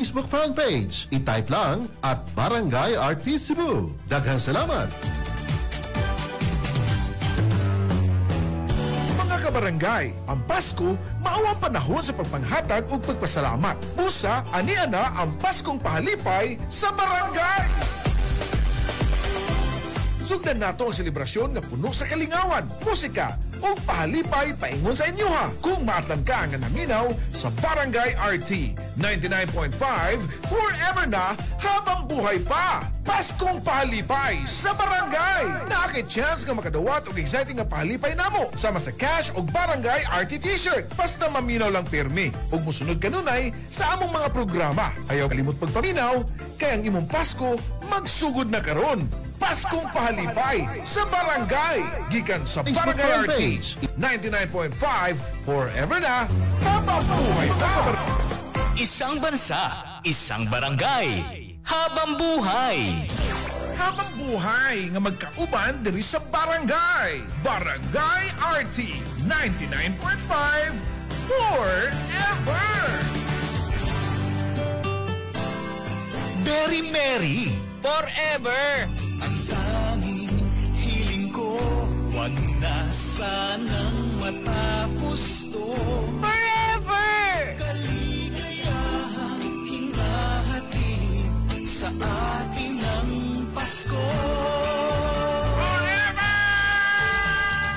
Facebook fan page. I-type lang at Barangay RT Cebu. Daghang salamat! Mga kabarangay, ang Pasko, maawang panahon sa pagpanghatag o pagpasalamat. Busa, ani-ana ang Paskong pahalipay sa barangay! Sugdan nato ang selebrasyon nga puno sa kalingawan, musika, o pahalipay paingon sa inyo ha. Kung maatan ka nga naminaw sa Barangay RT 99.5, forever na habang buhay pa. Paskong pahalipay sa barangay. Nakakit-chance nga makadawat og exciting nga pahalipay namo sama sa cash og Barangay RT t-shirt. Basta maminaw lang pirmi ug musunod kanunay sa among mga programa. Ayaw kalimot pagpaminaw kay ang imong Pasko magsugod na karon. Paskong pahalipay sa barangay gikan sa Barangay RT 99.5, forever na habang buhay pa. Isang bansa, isang barangay, habang buhay. Habang buhay nga magkauban diri sa barangay. Barangay RT 99.5, forever. Very merry, forever. Ang tanging hiling ko, wag na sanang matapos to. Forever! Kaligayahang hinahatid sa atin ang Pasko. Forever!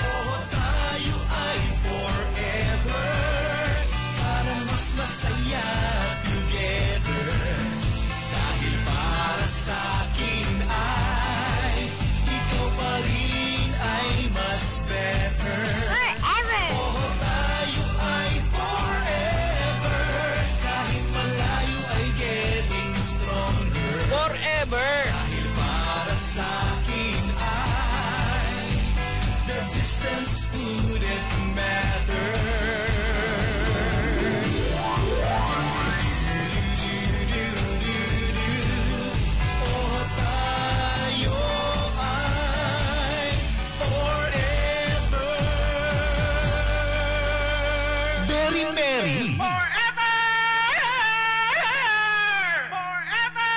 Oo, tayo ay forever para mas masaya together. Dahil para sa akin ay ikaw pa rin ay mas better. Forever! Oo, tayo ay forever kahit malayo ay getting stronger. Forever. Dahil para sa akin ay the distance wouldn't matter. Oh, tayo ay forever. Very merry. Forever! Forever!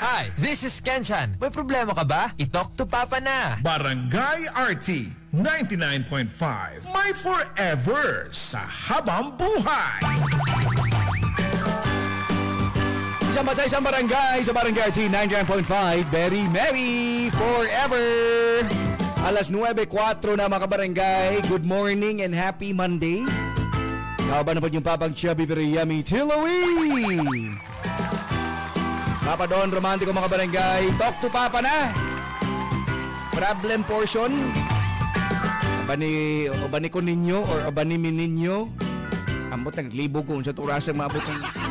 Hi, this is Kenchan. May problema ka ba? I-talk to Papa na. Barangay RT 99.5, may forever sa habang buhay. Isang bansa, isang barangay sa Barangay RT 99.5. Very merry forever. Alas 9:04 na mga kabarangay. Good morning and happy Monday. Kaban na po yung Papang Chubby pero yummy Tiloy. Papa Don, romantiko mga barangay. Talk to Papa na. Problem portion. Abani ko ninyo or abani min ninyo. Ambot ang libo ko sa turasang maabot ng...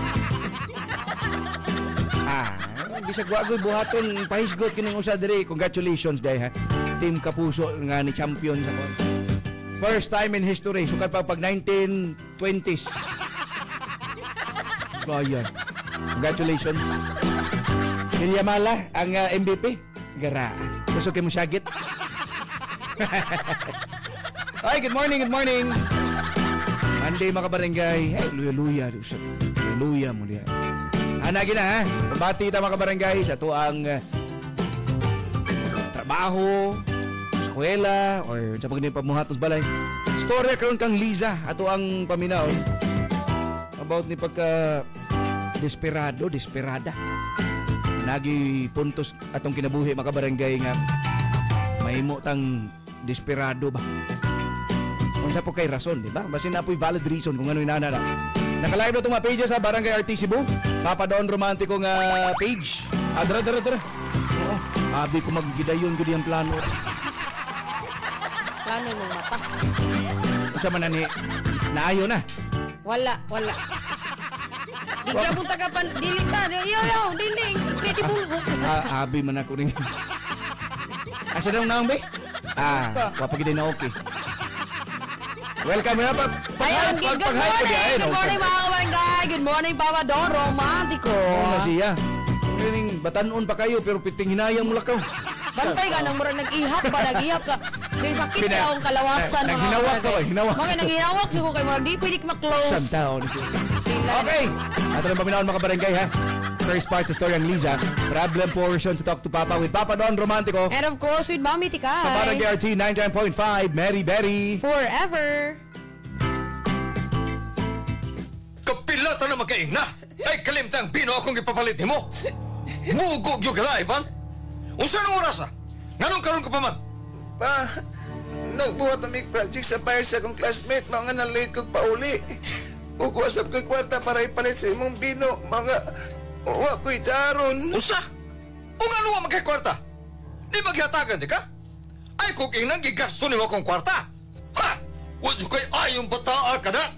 Hindi siya guwagoy buhaton pahisgot kining usa diri. Congratulations day ha. Team Kapuso nga ni champion sa kon. First time in history. Sukad pa pag 1920s. Bayan. Congratulations. Mala ang MVP. Gara. Gusto kayo mo syagit. Hi, good morning, good morning. Monday mga barangay. Hey, luya-luya. Luya mo liya. Anagin na ha. Pabati ta mga barangay sa tuang trabaho, eskwela, or sa pagnipamuhatos balay. Storya karon kang Liza ato ang paminaw about ni pagka desperada. Nagi puntos atong kinabuhi mga barangay nga mahimo tang desperado ba. Unsa po kay rason, di ba? Basin na po'y valid reason kung ano inana na. Naka-live na itong mga pages sa Barangay RT Cebu. Papa Don Romantiko nga page. Dara. Oo. Abi ko maggidayon ko diyang plano. Plano ng mata. Unsa man ani? Naayo na. Wala. Di ka punta ka pan dilita. Yo, dinding. Pretty bulbok. Abi man ako rin. Asa daw naong be? Wapagid na okay. Welcome na pa. Ayun, good morning. Good morning mga kabarangay. Good morning Papa Don Romantiko. Oo na siya. Batanon pa kayo pero piting hinayang mo lakaw. Bantay ka nang murag nag-ihap ka. Di sakit ka akong kalawasan. Naghinawak ko, hinawak. Mga nanghinawak siya ko kay Murag. Di pwede ma-close. Isang taon. Okay. Ato ng paminahon mga barangay ha. First part sa story ang Liza. Problem portion to Talk to Papa with Papa Don Romantico. And of course, with Mami Tikay. Sa Barangay RT 99.5, Mary Berry. Forever. Kapilata na magkaingna! Ay kalimtang bino akong ipapalit ni mo! Mugog yung gala, Ivan! Unsa nung oras na? Nganong karon ka pa man? Pa, nagbuhat na may project sa fire sa akong classmate, mga nalate kong pauli. Ugwasap ko'y kwarta para ipalit sa imong bino, mga uwa ko'y daron. Unsa? O nga nuwa magkakwarta? Di maghihatagan di ka? Ay kung inang gigasto ni mo akong kwarta! Ha! Wadyo kay ayong bataa ka na!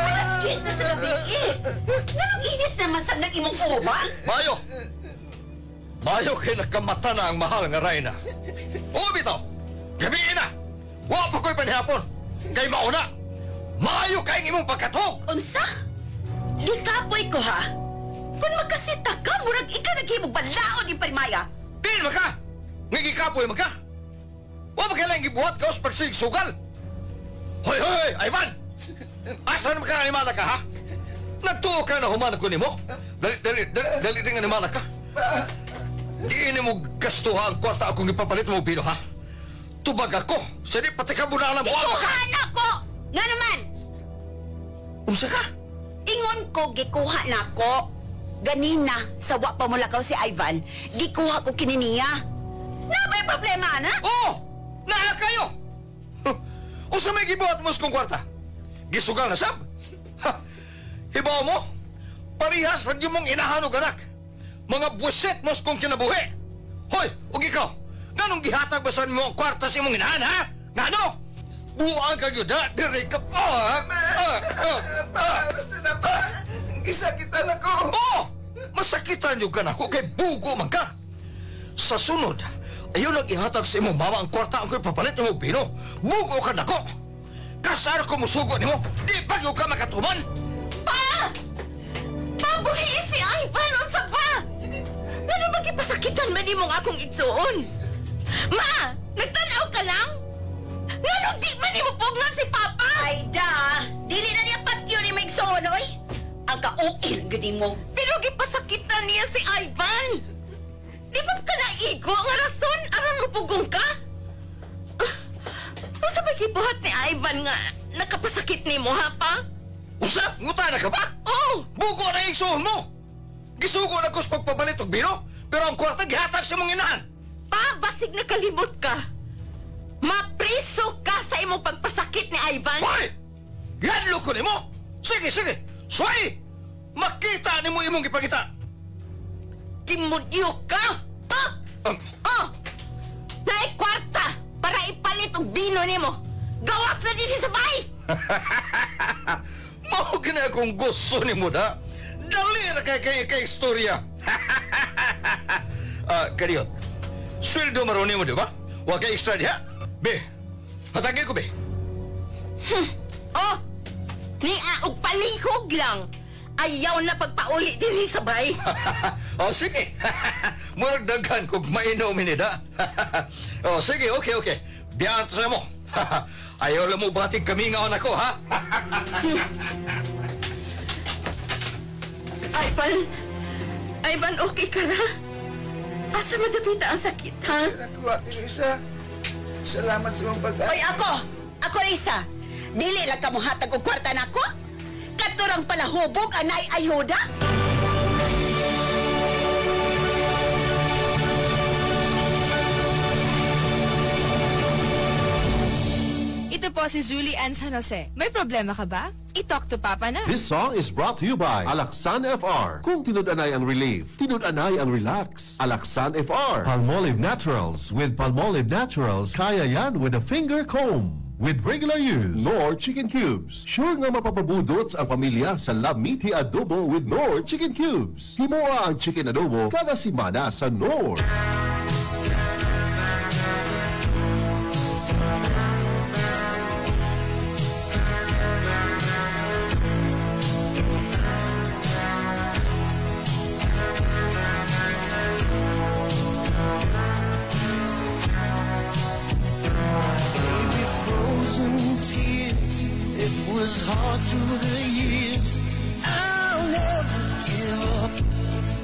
Alas 10 na sa gabi eh! Ganong init naman sa nang imong uba? Mayo! Mayo kay nakamata na ang mahal nga Rayna. O bitaw! Gabiin na! Wa pa ko'y panihapon! Kay mauna! Mayo kay imong pagkatok! Unsa? Gikapoy ko ha? Kung magkasita ka, murag ikaw naghimog balaod yung parimaya. Din maka! Ngigikapoy maka! Wa ba kailang gibuhat ka sa pagsigsugal? Hoy, hoy, Ivan! Asan mo ka animala ka, ha? Nagtuo ka na humana ko ni mo? Dali rin animala ka? Di ini mo gastuha ang kwarta akong ipapalit mo, Pino, ha? Tubag ako! Sini pati ka muna alam mo ka! Gikuha na ko! Nga naman! Unsa ka? Ingon ko, gikuha na ko. Ganina, sa wa pa mulakaw si Ivan, gikuha ko kininiya. Na may problema, ana? Oo! Naa kayo! Unsa may gibuhat mo sa kong kwarta? Gisugal na sab? Hibaw mo? Parihas lagi mong inahanog anak. Mga buwisit mo sa kong kinabuhi. Hoy, ug ikaw, nganong gihatag basan mo ang kwarta sa imong inahan, ha? Ngano? Buang ka yun, ha? Diri ka pa, Basta na pa, gisakitan ako. Oo! Masakitan yung ka na ako kay bugo man ka. Sa sunod, ayaw nag-ihatag sa imong mama ang kwarta ang ko'y papalit mo, Pino. Bugo ka na ko. Kasar ko musugo ni mo, di pagyo ka makatuman. Pa! Pabuhi si Ivan, unsa ba? Ano magipasakitan man imong akong igsuon? Ma! Nagtanaw ka lang? Ngano di man imo pugnan si Papa? Ay da! Dili na niya patyo ni may igsuon, oy! Ang kauil, gudi mo. Pero gipasakitan niya si Ivan! Di ba ka naigo nga rason aron mo pugong ka? Unsa ba gibuhat ni Ivan nga nakapasakit nimo, ha, Pa? Usa? Ngutana ka ba? Oh! Bugo na igsuon mo! Gisugo na ko sa pagpapalit og biro, pero ang kwarta gihatag sa mong inahan. Pa, basig nakalimot ka. Mapriso ka sa imong pagpasakit ni Ivan. Hoy! Ganlo ko ni mo! Sige, sige! Suway! Makita ni mo imong ipakita! Timudyo ka! Naay kwarta para ipalit og bino nimo. Gawas na din sa bahay! Mao gina akong gusto ni mo da. Dali na kay istorya. Kariot. Sweldo maroni mo, di ba? Huwag kay extra diha. Be, hatagin ko, be. Oh! Ni og palihog lang. Ayaw na pagpauli din sa bahay. Sige. Murag daghan kung mainom ni da. Sige, okay. Diyan sa mo. Ayaw lang mo batig kami ngaon ako, ha? Ivan, okay ka na? Asa madapita ang sakit, ha? Nakuha, Teresa. Salamat sa mong pag- Oy, ako, Risa. Dili lang ka mo hatag og kwarta na ko? Katurang palahubog anay ayuda? Ito po si Julie Ann San Jose. May problema ka ba? I-talk to Papa na. This song is brought to you by Alaksan FR. Kung tinud-anay ang relief, tinud-anay ang relax. Alaksan FR. Palmolive Naturals. With Palmolive Naturals, kaya yan with a finger comb. With regular use, Knorr Chicken Cubes. Sure nga mapapabudot ang pamilya sa Love Meaty Adobo with Knorr Chicken Cubes. Himoa ang chicken adobo kada simana sa Knorr. was hard through the years. I'll never give up,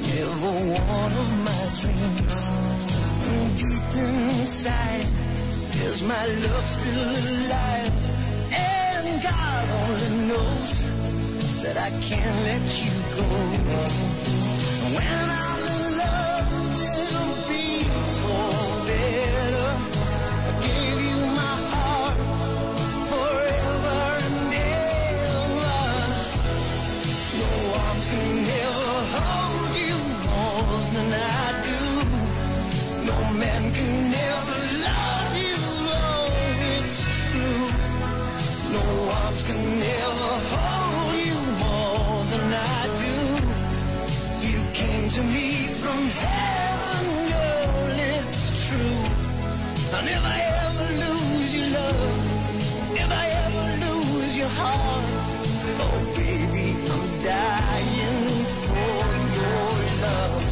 never one of my dreams. Deep inside, is my love still alive? And God only knows that I can't let you go. When I'm in love, it'll be for better. I gave you my heart forever and ever. No arms can ever hold you more than I do. No man can ever love you, oh, it's true. No arms can ever hold you more than I do. You came to me from heaven, girl, it's true. I'll never ever lose your love, never ever lose your heart. Oh baby, I'm dying for your love.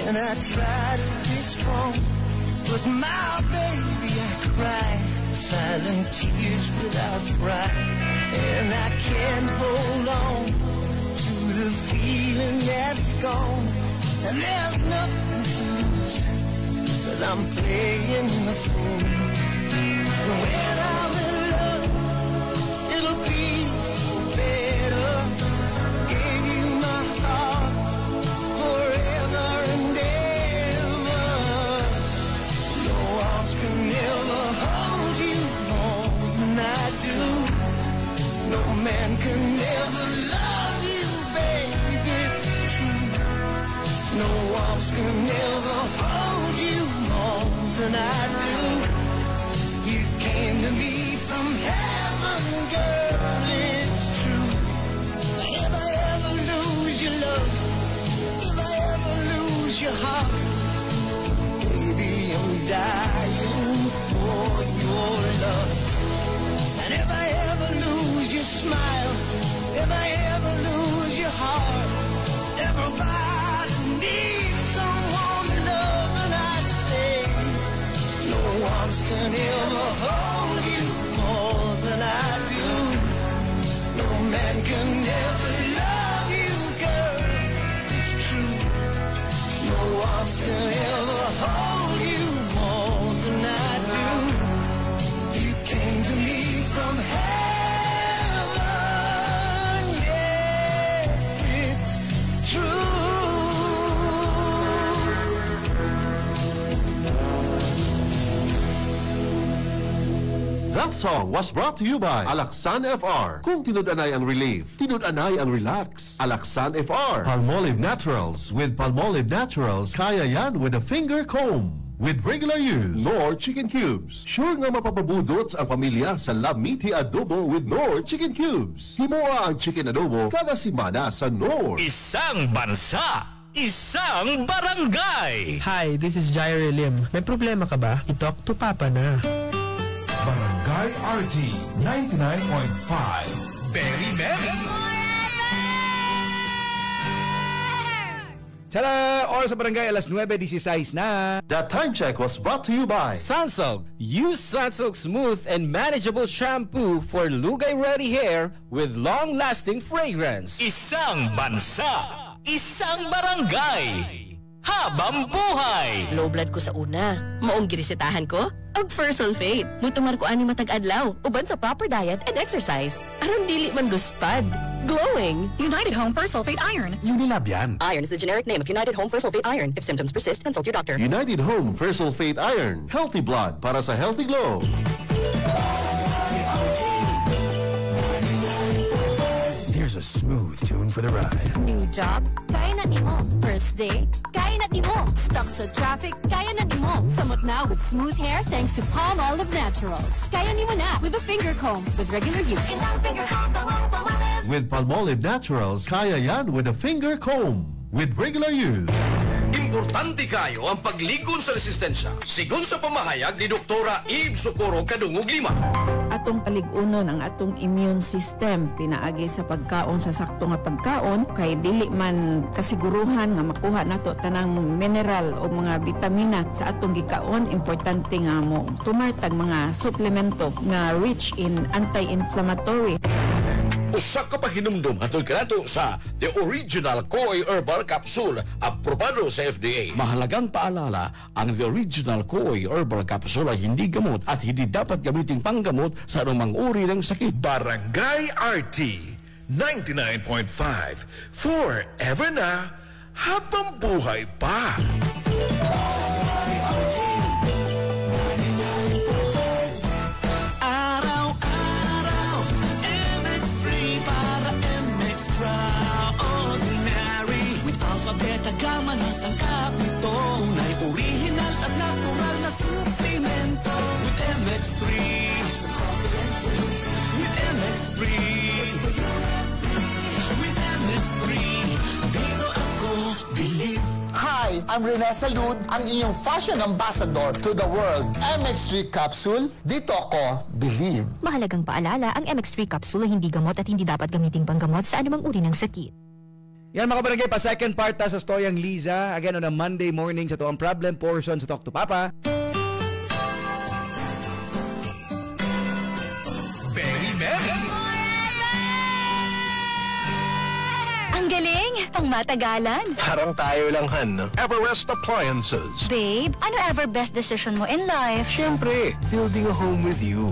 And I try to be strong, but my baby, I cry silent tears without pride. And I can't hold on to the feeling that's gone. And there's nothing to lose, 'cause I'm playing the fool. When I'm in love, it'll be better. Gave you my heart forever and ever. No arms can ever hold you more than I do. No man can ever love you, baby, it's true. No arms can ever hold you more than I do. You came to me from heaven, girl, it's true. If I ever lose your love, if I ever lose your heart, baby, I'm dying for your love. And if I ever lose your smile, if I ever lose your heart, everybody needs someone to love, and I say, no arms can ever hold you more than I do. No man can ever love you, girl, it's true. No arms can ever hold you more than I do. You came to me from heaven, yes, it's true. That song was brought to you by Alaksan FR. Kung tinud-anay ang relief, tinud-anay ang relax. Alaksan FR. Palmolive Naturals. With Palmolive Naturals, kaya yan with a finger comb. With regular use, Knorr Chicken Cubes. Sure nga mapapabudot ang pamilya sa Lamiti Adobo with Knorr Chicken Cubes. Himoa ang chicken adobo kada simana sa Knorr. Isang bansa, isang barangay. Hi, this is Jairo Lim. May problema ka ba? I-talk to Papa na. Barangay RT 99.5. Very merry. Tara! Oras sa barangay, alas 9:16 na. The time check was brought to you by Sunsilk. Use Sunsilk smooth and manageable shampoo for lugay-ready hair with long-lasting fragrance. Isang bansa, isang barangay. Habang buhay. Low blood ko sa una. Maong girisitahan ko? Og Fersulfate. Mutumar ko ani matag adlaw. Uban sa proper diet and exercise. Aron dili man luspad. Glowing. United Home Fersulfate Iron. Unilab yan. Iron is the generic name of United Home Fersulfate Iron. If symptoms persist, consult your doctor. United Home Fersulfate Iron. Healthy blood para sa healthy glow. Here's a smooth tune for the ride. New job? Kaya na nimo. First day? Kaya na nimo. Stuck sa traffic? Kaya na nimo. Samot na with smooth hair thanks to Palmolive Naturals. Kaya nimo na with a finger comb with regular use. Isang finger comb, Palmolive. With Palmolive Naturals, kaya yan with a finger comb with regular use. Importante kayo ang pagligon sa resistensya. Sigon sa pamahayag ni Doktora Eve Socorro Kadungog Lima. Atong paligunon ang atong immune system pinaagi sa pagkaon sa sakto nga pagkaon kay dili man kasiguruhan nga makuha nato tanang mineral o mga bitamina sa atong gikaon. Importante nga mo tumartag mga suplemento nga rich in anti-inflammatory. Usa ka pa hinumdum hatod kanato sa The Original Koy Herbal Capsule, aprobado sa FDA. Mahalagang paalala, ang The Original Koy Herbal Capsule ay hindi gamot at hindi dapat gamitin panggamot sa anumang uri ng sakit. Barangay RT 99.5, forever na, habang buhay pa. Tagamalas ang kapito, tunay original at natural na suplemento. With MX3, with MX3, with MX3, dito ako believe. Hi, I'm Rene Salud, ang inyong fashion ambassador to the world. MX3 Capsule, dito ako believe. Mahalagang paalala, ang MX3 Capsule ay hindi gamot at hindi dapat gamiting panggamot sa anumang uri ng sakit. Yan mga barangay, pa second part ta sa storyang Liza. Again on a Monday morning sa to ang problem portion sa Talk to Papa. Very merry. Ang galing! Pang matagalan! Parang tayo lang, Han, no? Everest Appliances. Babe, ano ever best decision mo in life? Siyempre, building a home with you.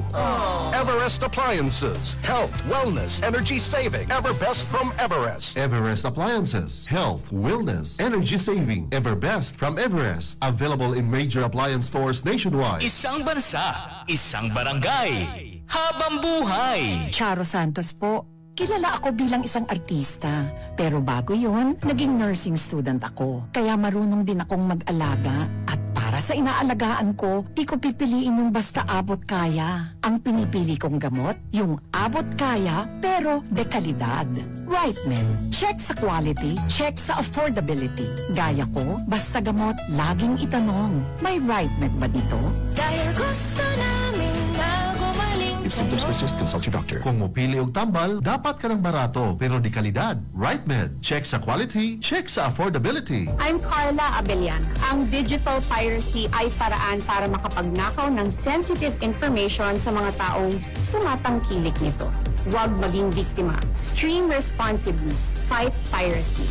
Everest Appliances. Health, wellness, energy saving. Everbest from Everest. Everest Appliances. Health, wellness, energy saving. Everbest from Everest. Available in major appliance stores nationwide. Isang bansa, isang barangay, habang buhay. Charo Santos po. Kilala ako bilang isang artista. Pero bago yon, naging nursing student ako. Kaya marunong din akong mag-alaga. At para sa inaalagaan ko, di ko pipiliin yung basta abot kaya. Ang pinipili kong gamot, yung abot kaya pero de kalidad. RightMed. Check sa quality, check sa affordability. Gaya ko, basta gamot, laging itanong. May RightMed ba dito? Dahil gusto namin na gumaling. If symptoms persist, consult your doctor. Kung mopili og tambal, dapat ka ng barato pero di kalidad. RightMed. Check sa quality, check sa affordability. I'm Carla Abelian. Ang digital piracy ay paraan para makapagnakaw ng sensitive information sa mga taong tumatangkilik nito. Huwag maging biktima. Stream responsibly. Fight piracy.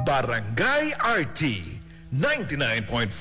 Barangay RT 99.5,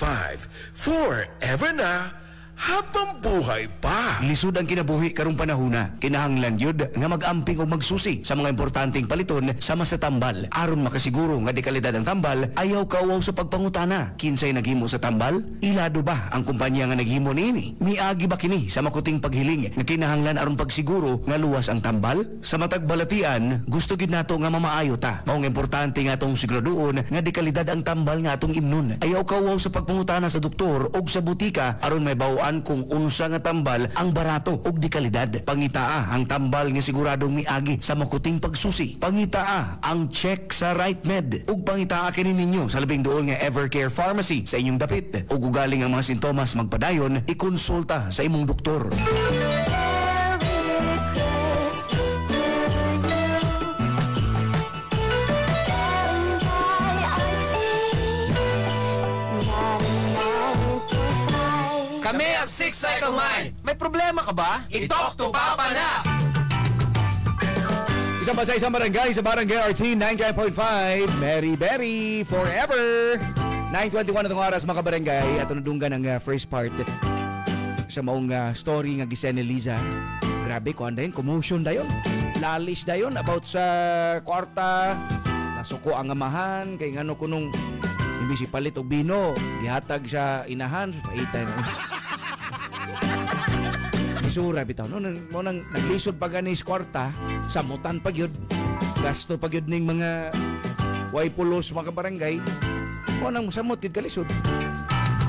forever na, habang buhay pa. Lisod ang kinabuhi karong panahona. Kinahanglan yun nga mag-amping o magsusi sa mga importanteng paliton sama sa tambal. Aron makasiguro nga di kalidad ang tambal, ayaw kauwaw sa pagpangutana. Kinsay naghimo sa tambal? Ilado ba ang kumpanya nga naghimo niini? Miagi ba kini sa makuting paghiling nga kinahanglan aron pagsiguro nga luwas ang tambal? Sa matag balatian, gusto gid nato nga mamaayo ta. Maong importante nga atong siguraduon nga di kalidad ang tambal nga atong imnon. Ayaw kauwaw sa pagpangutana sa doktor o sa butika aron may bawaan kung unsa nga tambal ang barato ug di kalidad. Pangitaa ang tambal nga siguradong miagi sa makuting pagsusi. Pangitaa ang check sa RightMed. Ug pangitaa kini ninyo sa labing duol nga Evercare Pharmacy sa inyong dapit. Ug ugaling ang mga sintomas magpadayon, ikonsulta sa imong doktor. Kami ang Six Cycle Mind. May problema ka ba? I-talk to Papa na! Isang basa, isang barangay sa Barangay RT 99.5. Mary Berry forever. 9:21 na itong oras mga barangay. At tunudunggan ang first part sa maong story nga gisen ni Liza. Grabe ko andayon, commotion dayon. Lalis dayon about sa kwarta. Nasuko ang amahan kay ngano kunong imbisi palit og bino, gihatag sa inahan, paitay na. Isura bitaw no nang naglisod pa ganis kwarta, samutan pa gyud. Gasto pa gyud ning mga way pulos mga barangay. Mo nang samot gyud kalisod.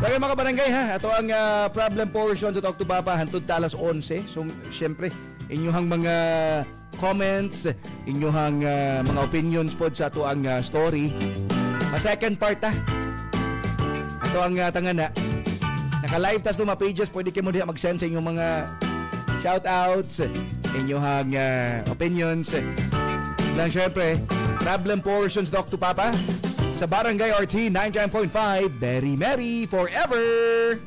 Kaya mga barangay ha, ato ang problem portion sa Talk to Papa hantod ta alas 11. So syempre inyong mga comments, inyong mga opinions pod sa ato ang story. Ma-second part ha. Ito ang tangan na. Naka-live tas mga pages, pwede kayo mo diha mag-send sa inyong mga shoutouts, inyong opinions. Lang syempre, problem portions Doc to Papa sa Barangay RT 99.5, Very Merry Forever!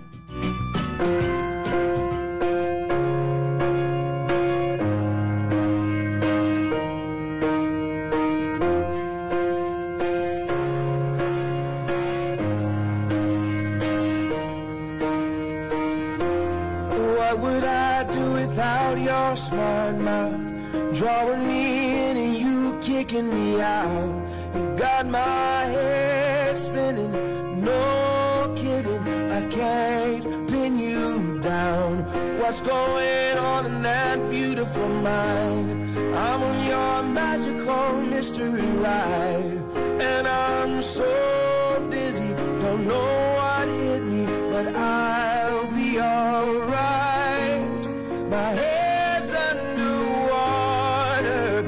Smart mouth drawing me in and you kicking me out. You got my head spinning, no kidding. I can't pin you down. What's going on in that beautiful mind? I'm on your magical mystery ride, and I'm so dizzy, don't know what hit me, but I'll be alright. My head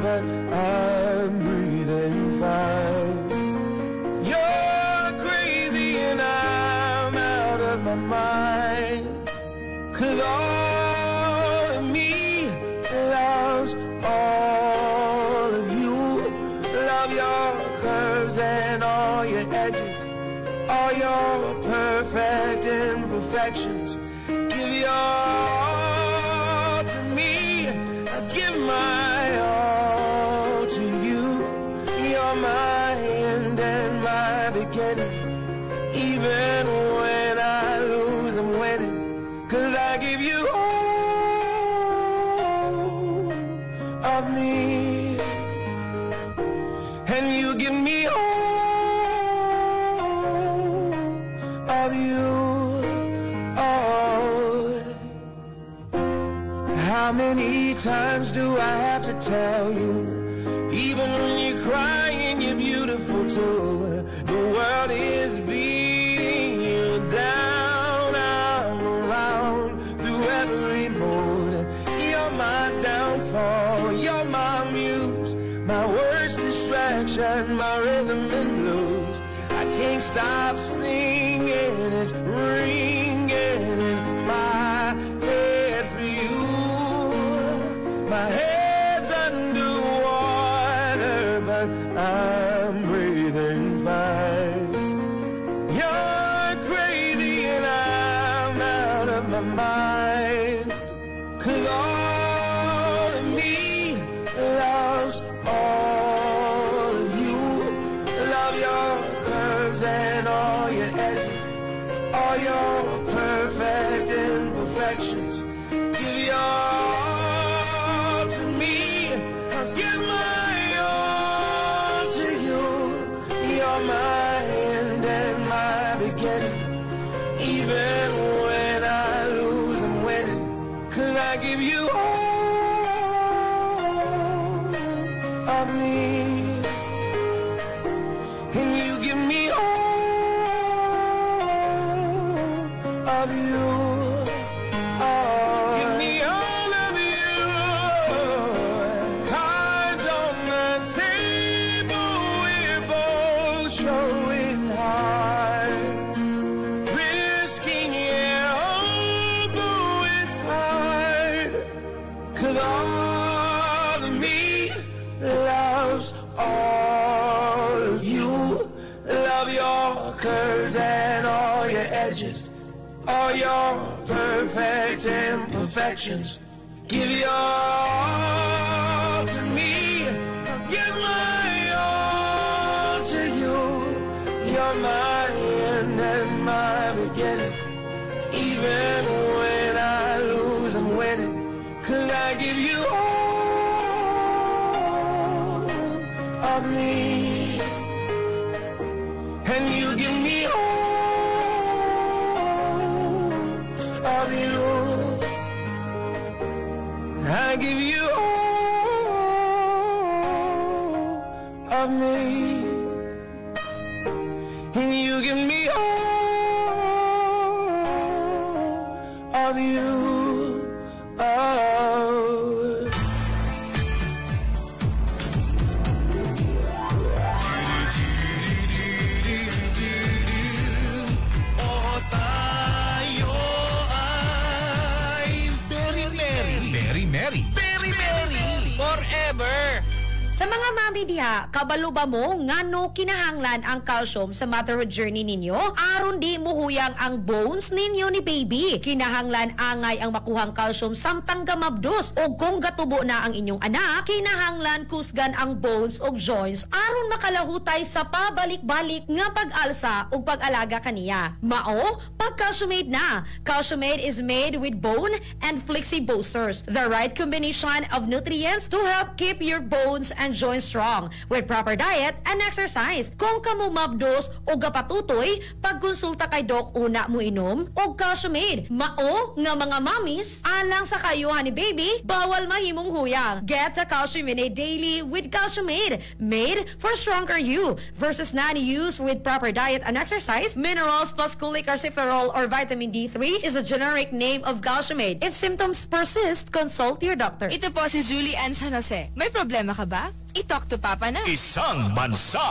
but I'm breathing fine. You're crazy and I'm out of my mind. 'Cause all of me loves all of you. Love your curves and all your edges, all your perfect imperfections. Give your all to me, I give my all to you. You're my end and my beginning. Even when I lose, I'm winning. 'Cause I give you all of me, and you give me all of you. Oh, how many times do I have to tell you? Even when you're crying, you're beautiful too. The world is beating you down. I'm around through every mood. You're my downfall, you're my muse, my worst distraction, my rhythm and blues. I can't stop singing, it's ringing in my head for you. My head's underwater, but I'm breathing fine. You're crazy and I'm out of my mind. 'Cause all of me loves all of you. Love your curves and all your edges, all your perfect imperfections. Give your all to me, I'll give my all to you. You're my end and my beginning. Even when I lose, I'm winning. 'Cause I give you all of me, and you give me all of you. Oh, give me all of you. Cards on the table, we're both showing hearts, risking it although it's hard. 'Cause all of me loves all of you. Love your curves and all your edges, all your perfect imperfections. Give your all to me, I'll give my all to you. You're my end and my beginning. Even when I lose, I'm winning. 'Cause I give you all of me, and you give me all of you. I give you all of me, and you give me all of you. Oh. Sa mga mami diha, kabalo ba mo ngano kinahanglan ang calcium sa motherhood journey ninyo? Aron di muhuyang ang bones ninyo ni baby. Kinahanglan angay ang makuhang calcium samtang gamabdos. O kung gatubo na ang inyong anak, kinahanglan kusgan ang bones o joints aron makalahutay sa pabalik-balik nga pag-alsa o pag-alaga kaniya. Mao, pag-Calciumate na. Calciumate is made with bone and flexi boosters, the right combination of nutrients to help keep your bones and joints strong with proper diet and exercise. Kung kamo mabdos o gapatutoy, pagkonsulta kay Doc una mo inom og Calciumate. Mao nga mga mamis, alang sa kayuhan ni baby, bawal mahimong huyang. Get the Calciumate daily with Calciumate, made for stronger you versus non-use with proper diet and exercise. Minerals plus cholecalciferol or vitamin D3 is a generic name of Calciumate. If symptoms persist, consult your doctor. Ito po si Julie Ann San Jose. May problema ka ba? I-talk to Papa na. Isang bansa,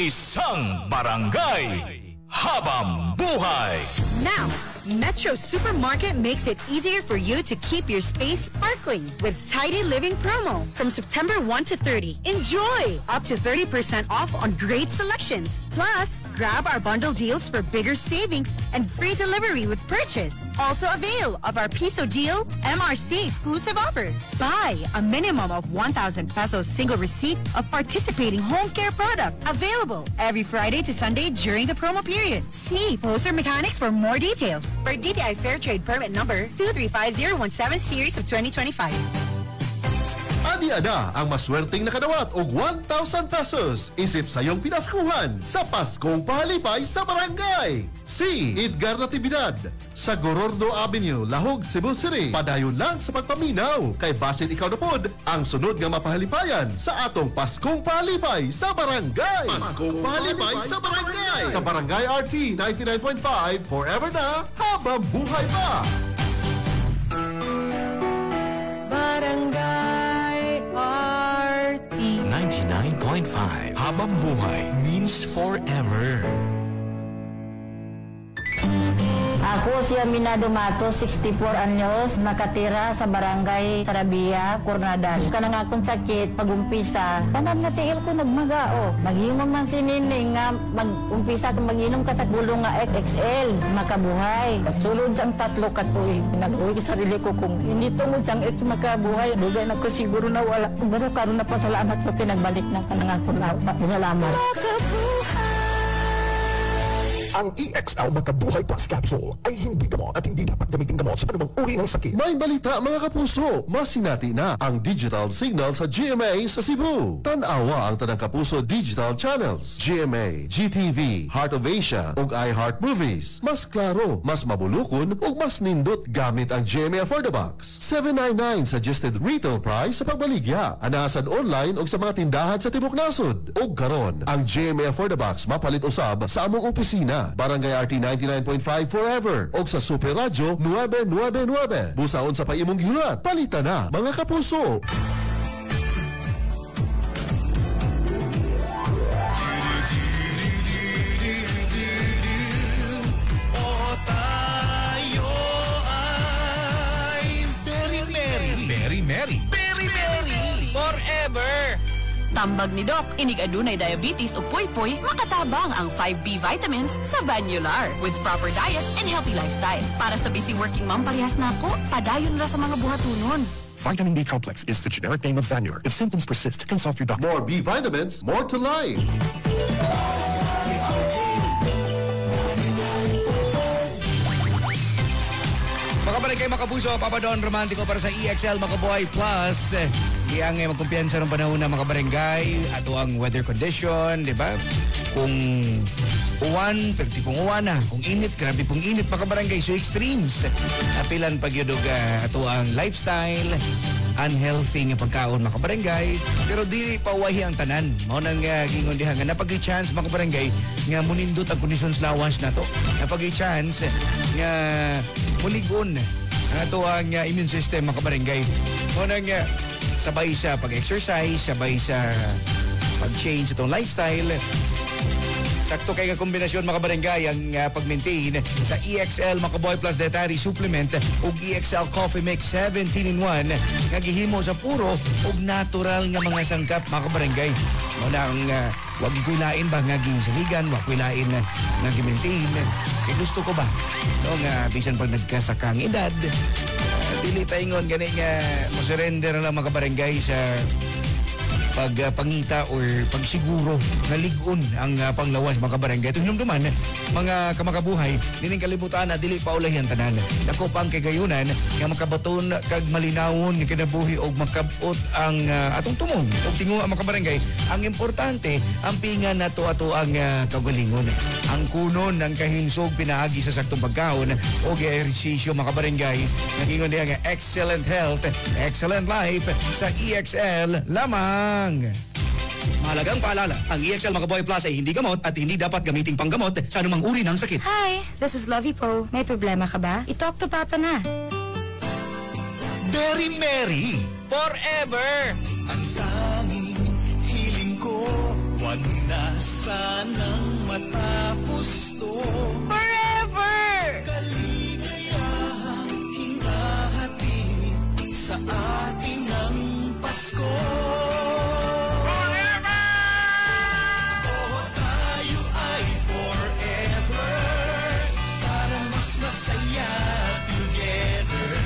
isang barangay, habang buhay. Now, Metro Supermarket makes it easier for you to keep your space sparkling with Tidy Living promo from September 1 to 30. Enjoy up to 30% off on great selections. Plus, grab our bundle deals for bigger savings and free delivery with purchase. Also avail of our Piso Deal MRC exclusive offer. Buy a minimum of 1,000 pesos single receipt of participating home care product. Available every Friday to Sunday during the promo period. See Poster Mechanics for more details. For DTI Fair Trade Permit number 235017 series of 2025. Adi-ada ang maswerteng nakadawat og 1,000 pesos. Isip sa iyong pinaskuhan sa Paskong Pahalipay sa Barangay. Si Edgar Natividad sa Gorordo Avenue, Lahog, Cebu City. Padayon lang sa pagpaminaw. Kay basin ikaw na pod ang sunod nga mapahalipayan sa atong Paskong Pahalipay sa Barangay. Paskong Pahalipay sa Barangay. Sa Barangay RT 99.5, forever na habang buhay pa. Barangay RT 99.5 habang buhay means forever. Ako si Aminado Matos, 64 anyos, nakatira sa Barangay Sarabia, Coronadal. Kanang akong sakit, pag-umpisa, tanan nga tiil ko nagmagao. Mag-inom man si Nining nga, mag-umpisa kung mag-inom ka sa bulong nga XXL, makabuhay. Sulod sang 3 katuig. Nag-uwi ko sarili ko kung hindi tungod sang X makabuhay. Dugay na ko siguro na wala. Kung gano'n karoon na pasalamat ko, pinagbalik na kanang akong salamat. Ang EXL Makabuhay Plus Capsule ay hindi gamot at hindi dapat gamitin gamot sa anumang uri ng sakit. May balita mga kapuso, masinati na ang digital signal sa GMA sa Cebu. Tanawa ang tanang kapuso digital channels. GMA, GTV, Heart of Asia ug iHeart Movies. Mas klaro, mas mabulukon ug mas nindot gamit ang GMA Affordabox. $799 suggested retail price sa pagbaligya. Anasan online ug sa mga tindahan sa Tibok Nasod. Ug karon, ang GMA Affordabox mapalit usab sa among opisina. Barangay RT 99.5 forever. Og sa Super Radio 999. Busaon sa paimong gihulat. Palitan na, mga kapuso. Forever! Tambag ni Doc, inig adunay diabetes o puy-puy, makatabang ang 5B vitamins sa Vanular with proper diet and healthy lifestyle. Para sa busy working mom, parehas na ako, padayon ra sa mga buhatunon. Vitamin B complex is the generic name of Vanur. If symptoms persist, consult your doctor. More B vitamins, more to life. Makabalik kayo makapuso, Papa Don Romantico para sa EXL Makabuhay Plus. Iyang magkumpiyansa ng panahon na makabarangay, ato ang weather condition, di ba? Kung uwan, pwede pong uwan na. Kung init, grabe pong init makabarangay. So extremes. Apilan pag yun ato ang lifestyle, unhealthy nga pagkaon makabarangay. Pero di pauwahi ang tanan. Mao nang gingon diha nga napag-chance makabarangay nga munindot ang kondisyon lawas na to. Napag-chance nga muligon ang ato ang immune system makabarangay. Mao nang sabay sa pag-exercise, sabay sa pag-change itong lifestyle, Sakto kay nga kombinasyon mga kabarangay ang pag-maintain sa EXL Makaboy Plus Dietary Supplement ug EXL Coffee Mix 17-in-1 nga gihimo sa puro ug natural nga mga sangkap mga kabarangay. Muna ang wag gikuilain ba nga gisaligan, wag kuilain nga gi-maintain. Kay gusto ko ba no nga bisan pag nagkasakang edad dili taingon gani nga mo surrender na lang mga kabarangay sa pagpangita or pagsiguro na ligon ang panglawas mga kabarangay. Ito hinumduman, mga kamakabuhay, dining kalibutan na dili paulayan tanan. Dako pang kagayunan nga makabaton kag malinawon ni kinabuhi og makabot ang atong tumong og tinguha mga kabarangay. Ang importante, ang pingan nato ato ang kagalingon. Ang kunon ng kahinsog pinaagi sa saktong pagkaon o ehersisyo mga kabarangay. Nagingon diha nga excellent health, excellent life sa EXL lamang. Mahalagang paalala, ang EXL Makaboy Plus ay hindi gamot at hindi dapat gamiting panggamot sa anumang uri ng sakit. Hi, this is Lovey Po. May problema ka ba? I-talk to Papa na. Berry Mary. Forever! Ang tanging hiling ko, wag na sanang matapos to. Forever! Kaligayahang hinahatid sa ating ang Pasko. Masaya together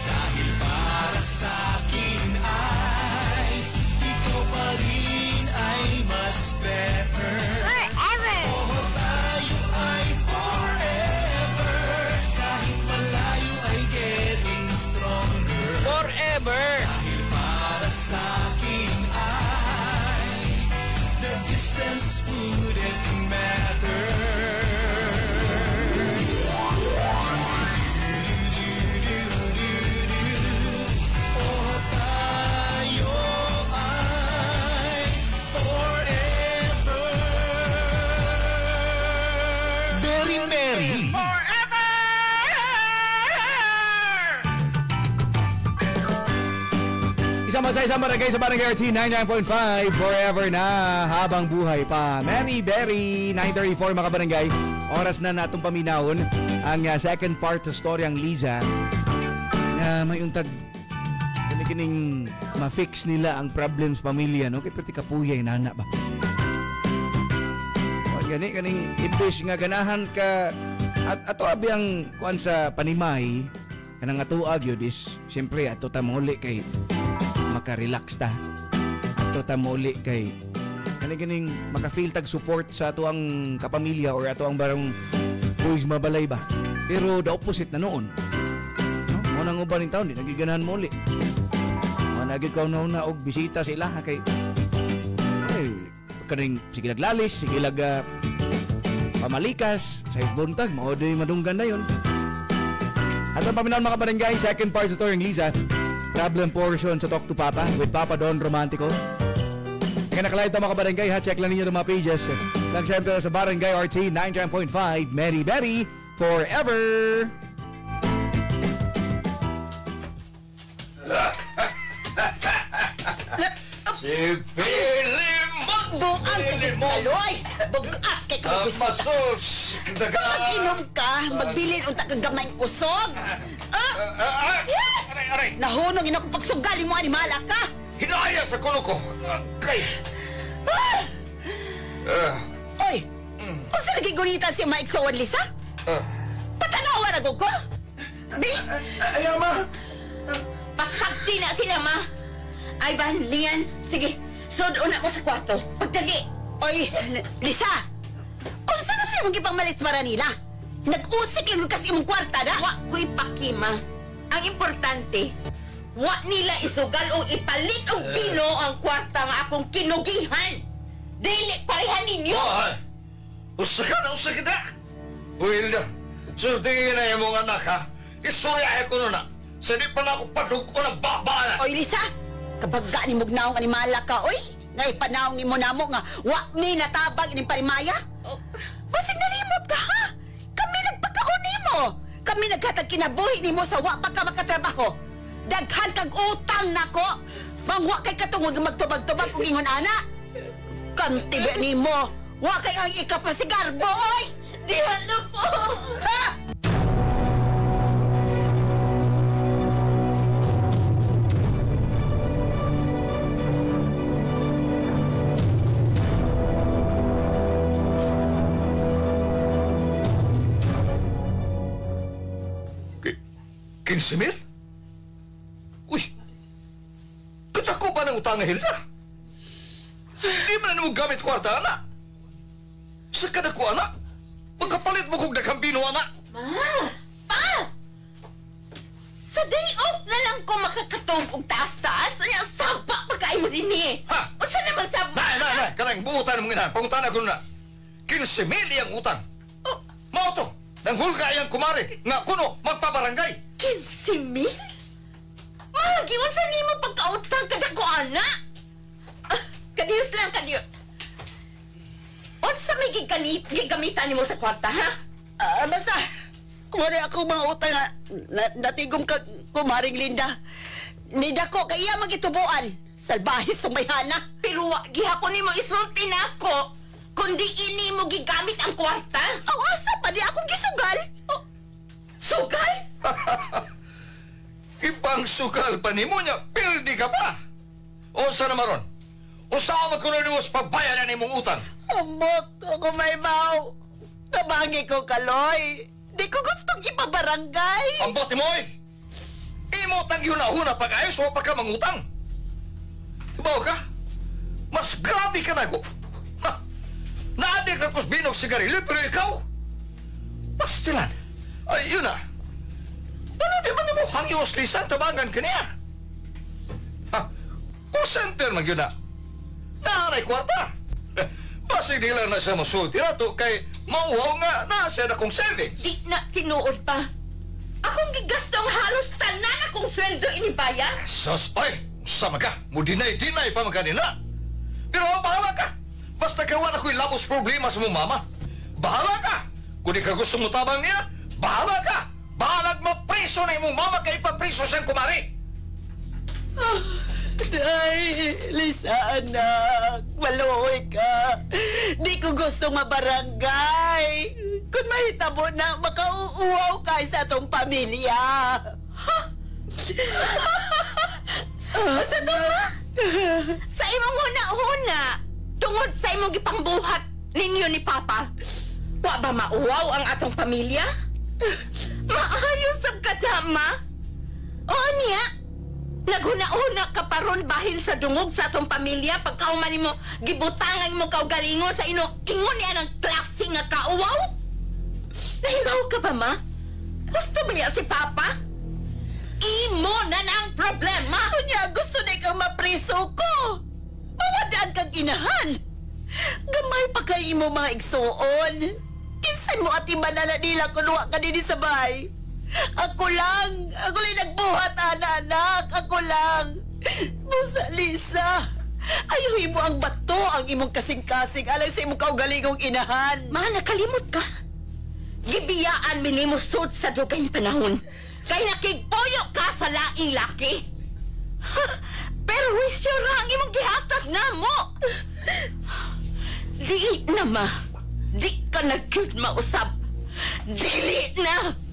dahil para sa akin ay ikaw pa rin ay mas better. Forever! Oo, tayo ay forever kahit malayo ay getting stronger. Forever! Dahil para sa akin ay the distance wouldn't matter. Isama sa isang barangay sa Barangay RT 99.5 forever na habang buhay pa. Mary Berry 934 mga barangay. Oras na natong paminawon ang second part sa storyang Liza na may untag kining ma-fix nila ang problems pamilya no kay perti kapuyay nana ba. O gani kaning imbes nga ganahan ka at ato abi ang kuan sa panimay kanang atuag yun is siyempre ato ta muli kay maka-relax ta. Ato ta muli kay kaning maka-feel tag support sa ato ang kapamilya or ato ang barang boys mabalay ba. Pero the opposite na noon. No? Mo nang uban ning taon di nagiganahan muli. Mo nagig ko na og bisita sila kay kaning sige naglalis, sige lag pamalikas sa buntag mao di madunggan na yon. At ang paminaw mga barangay, second part sa Touring Liza, problem portion sa Talk to Papa with Papa Don Romantico. Kaya nakalahit ang mga barangay ha, check lang ninyo ng mga pages. Lang siyempre sa Barangay RT 99.5, Mary Berry, forever! Si Billy Buang ka kaloy! Bugat kay kabisita! Masos! Mag-inom ka, magbilin unta kang gamay kusog! Aray! Nahunong ina kong pagsugali mo animala ka! Hinaya sa kulo ko! Kay! Oy! Kung sa naging gunitan siya maiksoon, Lisa? Patanawa na ko? Di? Ayaw, ma! Pasakti na sila, ma! Ay, Van, Lian, sige, sudon ako sa kwarto. Pagdali! Oy, Lisa! Kung saan na siya mong ipangmalit para nila? Nag-usik lang kasi mong kwarta na? Wa ko'y pakima. Ang importante, wa nila isugal o ipalit o bino ang kwarta nga akong kinugihan. Dili parehan ninyo! Usa ka na! Wilda, sultingin na yung mga anak ha. Isuryahe ko na. Sa di pa na ako padugo ng baba na. Oy, Lisa! Kapag ni mugnaong animala ka, oy! Ngay panahon ni mo na mo nga, wa mi natabag ni parimaya? Basig nalimot ka, ha? Kami nagpakaon ni mo! Kami naghatag kinabuhi ni mo sa wa pa ka makatrabaho. Daghan kag utang nako! Mangwa kay katungod nga magtubag-tubag kung ingon ana! Kantibe ni mo, Wa kay ang ikapasigar, boy! Dihan na po! Ha? Kinsimil? Uy! Katako ba ng utang na Hilda? Di man na mo gamit kwarta, anak? Sa kadako, anak? Magkapalit mo kong nakambino, anak? Ma! Pa! Sa day off na lang ko makakatong og taas-taas. Ano yung sabak pagkain mo din eh? Ha? O saan naman sabak? Nay! Kanang buutan mo nga, pangutan ako na. Kinsimil iyang utang. Oh. Mao to, nang hulga iyang kumari, nga kuno, magpabarangay. 15,000? Magiwan sa nimo pagkautang kadako, anak? Kadiyot lang, kadiyot. Unsa may gigamitan nimo sa kwarta, ha? Basta, wala ako mga utang nga natigom ka kumaring Linda. Nidako kaya magitubuan. Salbahis ang bayhana. Pero gihapon nimo isulti na ako, kundi ini mo gigamit ang kwarta. Ang asa pa di akong gisugal. Oh, sugal? Ipang sugal pa nimo niya, pildi ka pa. O sa namaron? O saan magkunan mo sa pagbayaran nimong utang? Amot ako may baw. Tabangi ko, Kaloy. Di ko gustong ipabarangay. Ambot mo eh. Imotang yun na huna pag-ayos o pagka mangutang. Ibaw ka? Mas grabe ka na ko. Ha? Naadik na kus binog sigarilyo pero ikaw? Pastilan. Ay, yun na. Ano di ba mo hangyos lisan tabangan ka niya? Ha? Kusenter man yun na. Naanay kwarta. Basi di lang na siya masulti na to kay mauhaw nga na siya na kong savings. Di na tinuod pa. Akong gigastong halos tanan akong sweldo inibaya. Sus, ay! Sama ka! Mudinay-dinay pa magkanina. Pero bahala ka! Basta kawan ako'y labos problema sa mong mama. Bahala ka! Kung di ka gusto mo tabang niya, bahala ka! Bahalag mapriso na imong mama kay ipapriso siyang kumari! Day, Lisa, anak. Maluoy ka. Di ko gusto mabarangay. Kung mahitabo na, makauuwaw ka sa atong pamilya. Ha? Sa ito ba? Sa imong huna-huna, tungod sa imong gipangbuhat ninyo ni Papa, wa ba mauwaw ang atong pamilya? Maayos ang kadama? O niya? Naghuna-huna ka paron bahin sa dungog sa atong pamilya pagkauman mo gibutangan mo kaugalingon sa ingon niya ng klase nga kauwaw? Nahilaw ka ba, ma? Gusto ba niya si Papa? Imo na ang problema! Kunya, gusto na ikaw mapriso ko! Mawadaan kang inahan! Gamay pa kayo mo mga igsuon! Kinsan mo at imanana nila kung luwa ka din sa bahay! Ako lang nagbuhat, anak! Ako lang! Musa, Lisa! Ayuhin mo ang bato ang imong kasing-kasing alay sa imong kaugalingong inahan! Ma, nakalimot ka! Gibiyaan minimusod sa dugay panahon! Kay nakigpoyo ka sa laing laki! Pero wisyo ra ang imong gihatag na mo! Di na, ma! Di ka nag-cute mausap! Dili na!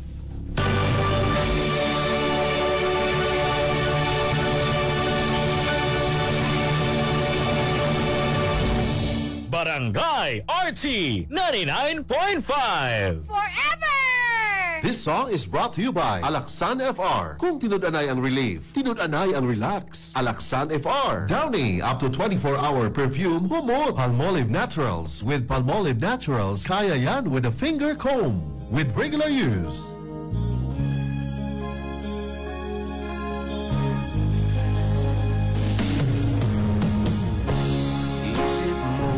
Barangay RT 99.5 Forever! This song is brought to you by Alaksan FR. Kung tinud-anay ang relief, tinud-anay ang relax. Alaksan FR. Downy up to 24-hour perfume humot. Palmolive Naturals. With Palmolive Naturals, kaya yan with a finger comb. With regular use. Isip mo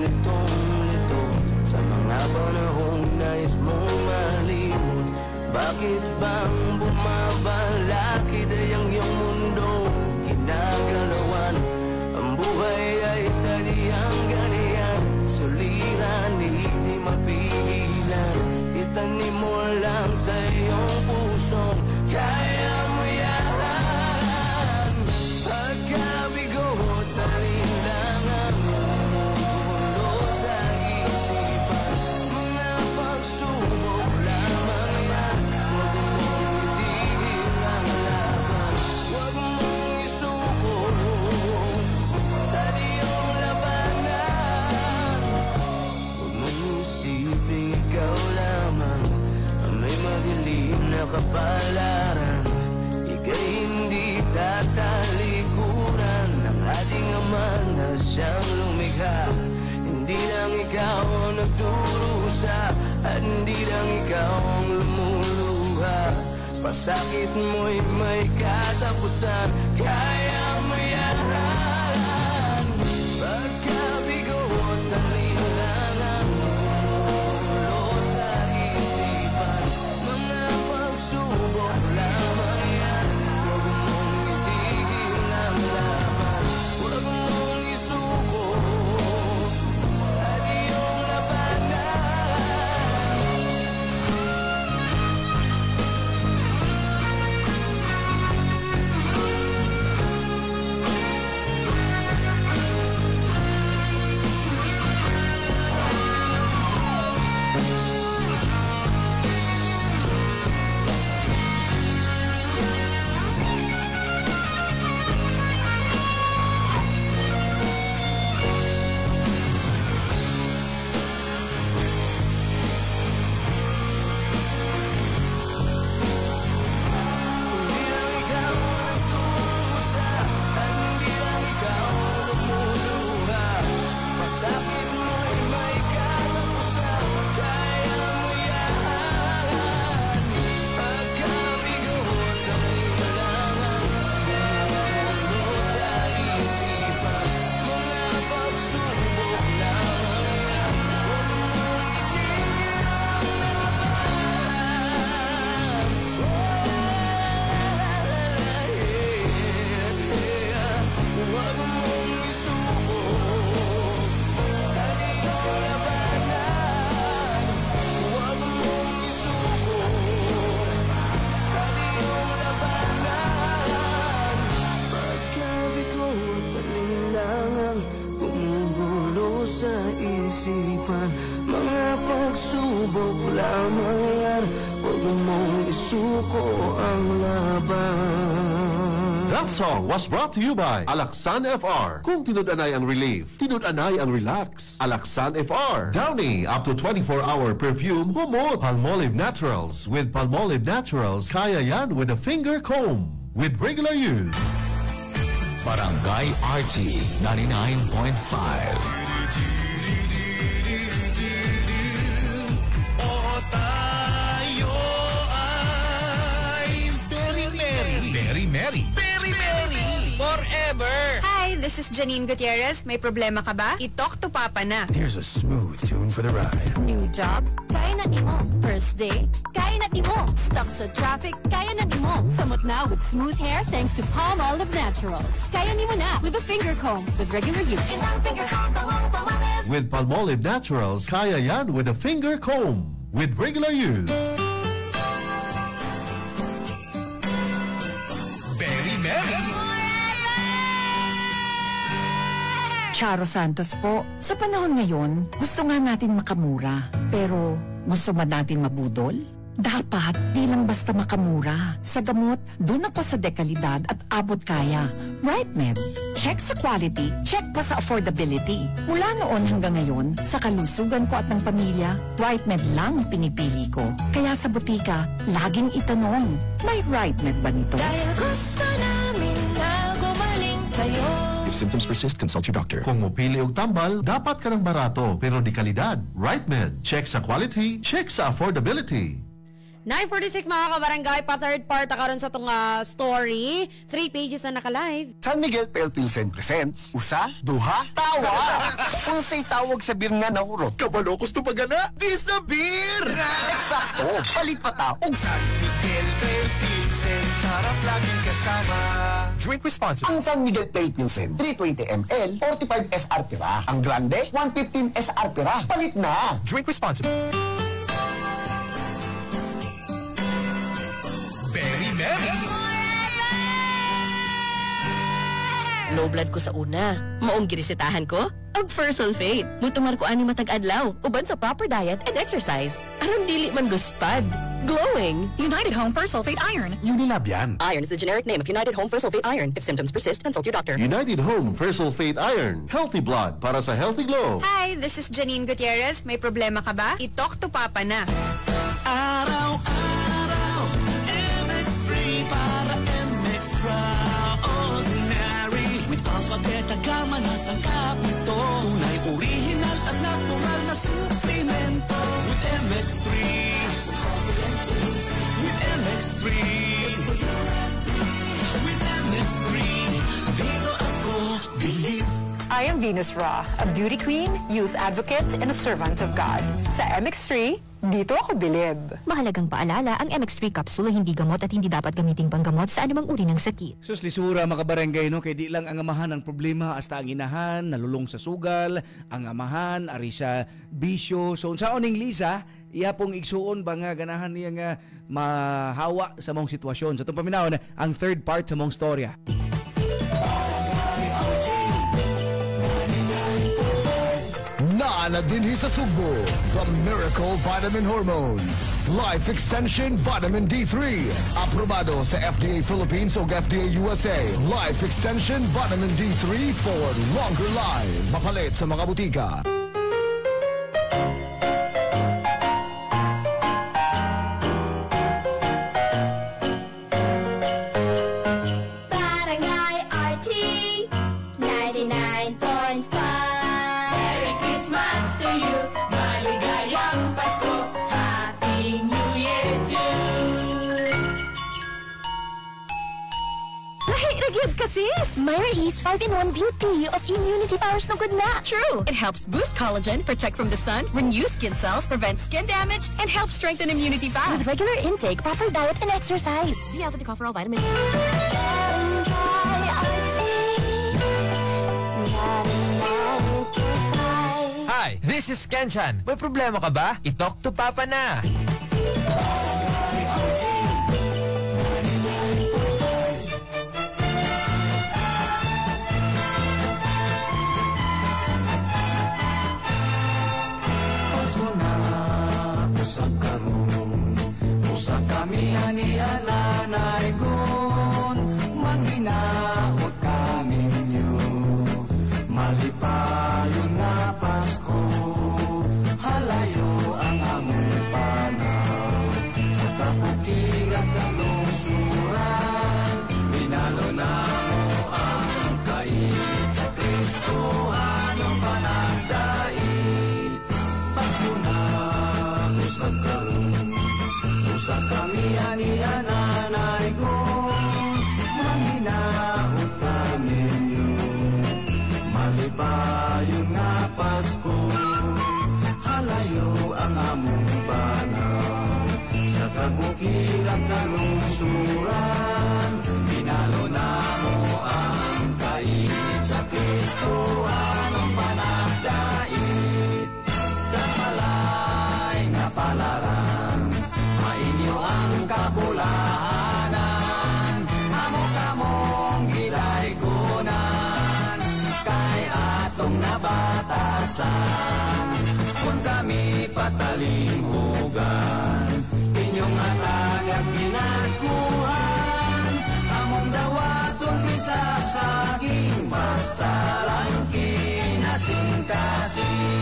litong-lito sa mga panahong nais mong malimot. Bakit bang bumabalakid ang iyong mundo? Ginagalawan ang buhay ay sadyang ganyan. Suliran, hindi mapigilan. Itanim mo lang sa iyong pusong kaya mo yan. Pagkabigo, talim lang ang mundo sa iyo. kapalaran, ika'y hindi tatalikuran ng ating Ama na siyang lumikha. Hindi lang ikaw ang nagdurusa at hindi lang ikaw ang lumuluha. Pasakit mo'y may katapusan, kaya mo yan. Pagkabigo at alinlangan, ulo sa isipan, mga pagsubok lamang yan. Huwag mong itigil ang laban, huwag mong isuko at iyong labanan. Sa isipan, mga pagsubok lamang yan. Huwag mong isuko ang laban. That song was brought to you by Alaksan FR. Kung tinud-anay ang relief, tinud-anay ang relax. Alaksan FR. Downy, up to 24-hour perfume, humot. Palmolive Naturals. With Palmolive Naturals, kaya yan with a finger comb. With regular use. Barangay RT 99.5. Forever! Hi, this is Janine Gutierrez. May problema ka ba? I-talk to Papa na. Here's a smooth tune for the ride. New job? Kaya na nimo. First day? Kaya na nimo. Stuck sa traffic? Kaya na nimo. Samot na with smooth hair thanks to Palmolive Naturals. Kaya nimo na with a finger comb with regular use. Isang finger comb, Palmolive. With Palmolive Naturals, kaya yan with a finger comb. With regular use. Charo Santos po, sa panahon ngayon, gusto nga natin makamura. Pero gusto ba natin mabudol? Dapat, di lang basta makamura. Sa gamot, dun ako sa dekalidad at abot kaya. RightMed. Check sa quality, check pa sa affordability. Mula noon hanggang ngayon, sa kalusugan ko at ng pamilya, RightMed lang pinipili ko. Kaya sa butika, laging itanong, may RightMed ba nito? Dahil gusto namin na gumaling kayo. If symptoms persist, consult your doctor. Kung mupili og tambal, dapat ka ng barato pero di kalidad. RightMed. Check sa quality, check sa affordability. 9:46 mga kabarangay, pa-third part karon sa itong story. 3 pages na naka-live. San Miguel Pale Pilsen presents Usa, Duha, Tawa. Unsay tawag sa beer nga nahurot? Kabalo gusto pagana? Di sa beer! Eksakto! Palit pa ta og San Miguel Pale Pilsen, sarap laging kasama. Drink responsibly. Ang San Miguel Pale Pilsen, 320 ml, 45 SR pira. Ang Grande, 115 SR pira. Palit na! Drink responsibly. Low blood ko sa una. Maong girisitahan ko? Og First Sulfate. Mutumar ko ani matag adlaw. Uban sa proper diet and exercise. Aron dili man luspad. Glowing. United Home First Sulfate Iron. Unilab yan. Iron is the generic name of United Home First Sulfate Iron. If symptoms persist, consult your doctor. United Home First Sulfate Iron. Healthy blood para sa healthy glow. Hi, this is Janine Gutierrez. May problema ka ba? I-talk to Papa na. Araw-araw tama na sangkap nito. Tunay, original at natural na suplemento. With MX3 With MX3 With MX3 dito ako bilib. I am Venus Ra, a beauty queen, youth advocate, and a servant of God. Sa MX3, dito ako bilib. Mahalagang paalala, ang MX3 capsule hindi gamot at hindi dapat gamiting panggamot sa anumang uri ng sakit. Sus, lisura mga barangay, no? Kay di lang ang amahan ang problema, hasta ang inahan, nalulong sa sugal, ang amahan, ari sa bisyo. So, unsaon ning Lisa, iya pong igsuon ba nga ganahan niya nga mahawa sa mong sitwasyon. So, itong paminahon, ang third part sa mong storya. Na dinhi sa Sugbo, the Miracle Vitamin Hormone. Life Extension Vitamin D3. Aprobado sa FDA Philippines o FDA USA. Life Extension Vitamin D3 for longer life. Mapalit sa mga butika. Barangay RT 99.5. Merry Christmas to you. Maligayang Pasko. Happy New Year too. Lahi ragyod ka sis! Myra East 5-in-1 Beauty of Immunity Powers no good na. True! It helps boost collagen, protect from the sun, renew skin cells, prevent skin damage, and help strengthen immunity fast. With regular intake, proper diet, and exercise. D-alpha tocopherol vitamin. Hi, this is Kenchan. May problema ka ba? I-talk to Papa na. Kami ani nanay gun manghinaot kami niyo malipayo na Pasko halayo ang among panaw sa kapukingan kalungsuran binalo na mo ang kait sa Kristo anong panagdait Pasko na usap karon sa kami ani nanay ko manghinaot kami niyo malibayo nga Pasko halayo ang among banaw sa kabukiran kalungsuran binalo na mo ang kainit sa Kristo anong panagdait kapalay nga palaran mainyo ang kapulahanan amo-kamong gidaykunan kay atong nabatasan kung kami patalinghugan inyong atagag pinagkuhan among dawatong bisasaging basta lang kinasing-kasing.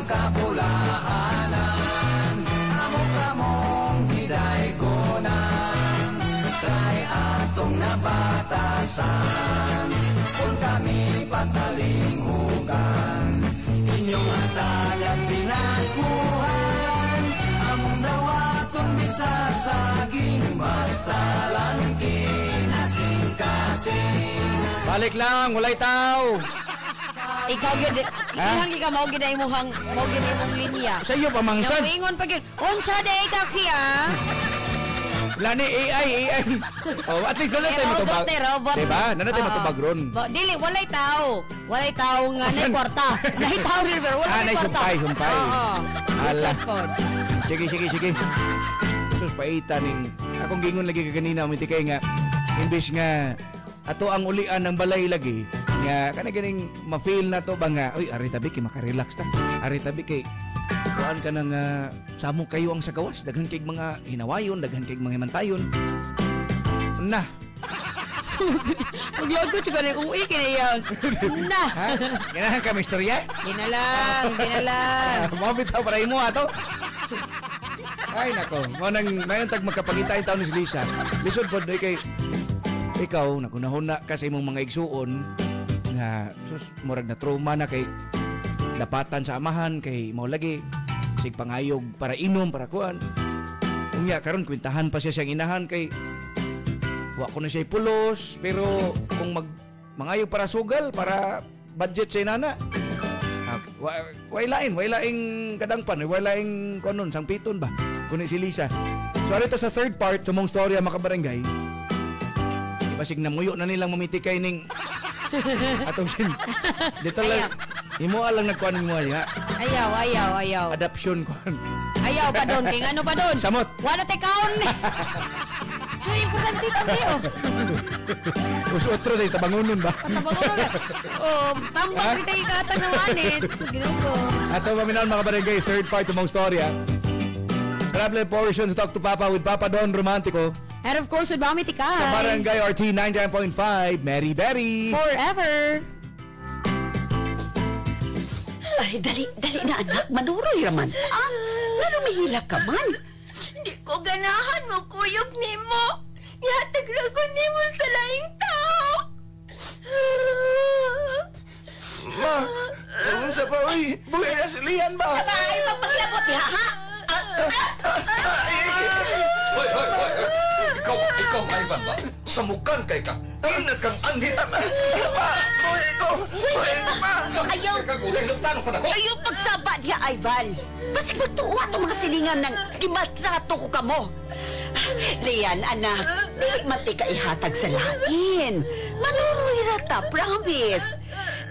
Kapulahanan amo-kamong gidaykunan kay atong nabatasan kung kami patalinghugan inyong atagad pinagkuhan among dawatong bisasaging basta lang kinasing-kasing. Balik lang, walay tao. Ikaw gid, ihang ka mao gid imong linya. Sa iyo pamangsan. Yung ingon pa gid, unsa day ka kiya? Lani AI. Oh, at least nanatay mo tubag. Diba? Nanatay mo tubag ron. Dili, walay tao. Walay tao nga na kwarta. Nahi tao river, walay kwarta. Sumpay. Ala. Sige. Sus paita ning akong gingon lagi kaganina umiti kay nga imbis nga ato ang ulian ng balay lagi nga kana ganing ma-feel na to ba nga uy ari tabi kay maka-relax ta. Ari tabi kay kuan ka nang samo kayo ang sa gawas daghan kay mga hinawayon, daghan kay mga himantayon. Na. Maglagot ko na kung ikinayang. Na. Ganahan ka istorya? Ginalang. Mabitaw para imo ato. Ay nako, mo nang mayon tag magkapangita taon ni Lisa. Lisod pod kay ikaw nakunahon na ka sa imong mga igsuon nga sus murag na trauma na kay dapatan sa amahan kay mao lagi sig pangayog para inom para kuan. Unya karon kwintahan pa siya siyang inahan kay wa ko na siya pulos pero kung mangayog para sugal para budget sa inana. Way laing kadangpan, way laing konon sang piton ba. Kuno si Lisa. So arito sa third part sa mong storya makabarangay. Basig na muyo na nilang mamitikay ning atong sin. Dito lang imo lang nagkuan mo ha. Ayaw. Adoption kuan. Ayaw pa doon. King ano pa doon? Samot. Wala tayo kaon. So, importante tayo. Usotro na tabangunon ba? Tabangunon na. Tambak rin tayo katang ng anit. Ginuko. Ato maminaon mga barangay, third part mong storya. Travel portion to Talk to Papa with Papa Don Romantico. And of course, with Mami Tikay. Sa Barangay RT 99.5, Mary Berry. Forever. Ay, dali na anak, manuroy raman. Nanumihila ka man. Di ko ganahan mo kuyog nimo. Yatag ragon nimo sa laing tao. Ma, ewan sa pa, uy. Buhay na si Lian ba? Sabay, magpaglabot niya, ha? Hoy! Ikaw, Ivan ba? Samukan kay ka. Inat kang anghit. Ma, buhay ko. Ayaw. Ayaw pagsaba niya, Ivan. Basig magtuwa itong mga silingan ng imatrato ko kamo. Lian, anak, di mati ka ihatag sa lain. Manuroy rata, promise.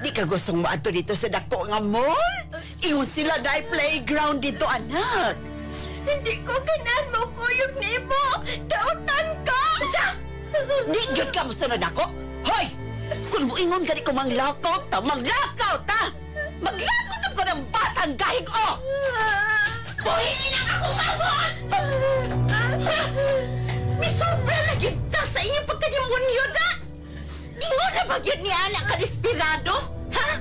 Di ka gustong maato dito sa dako nga mall? Iyon sila na playground dito, anak. Hindi ko ganan mo kuyog nimo. Dautan ka! Di yun ka masunod ako? Hoy! Kung muingon ka di ko manglakaw ta, manglakaw ta! Maglakaw ta ko ng batang gahig o! Buhiin ang akong mamon! May sobra na ginta sa inyong pagkademonyo na! Ingon na ba yun ni anak ka desperado? Ha?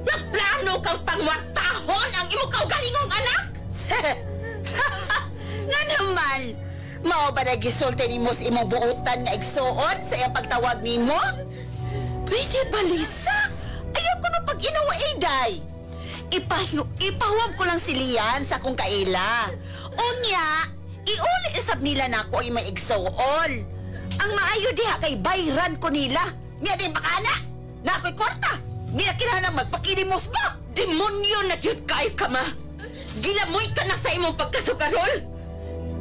Nagplano kang pangwartahon ang imong kaugalingong anak? Nga naman! Mao ba nagisulti ni mo sa imong buutan na igsuon sa iyang pagtawag ni mo? Pwede ba, Lisa? Ayaw ko na pag-inuwa, Day. Ipahuwam ko lang si Lian sa akong kaila. Unya, iuli isab nila na ako ay may igsuon. Ang maayo diha kay bayran ko nila. Niya din bakana. Na ako'y kwarta. Niya kinahanglan magpakilimos mo. Demonyo na yun kayo ka, ma. Gilamoy ka na sa imong pagkasugarol.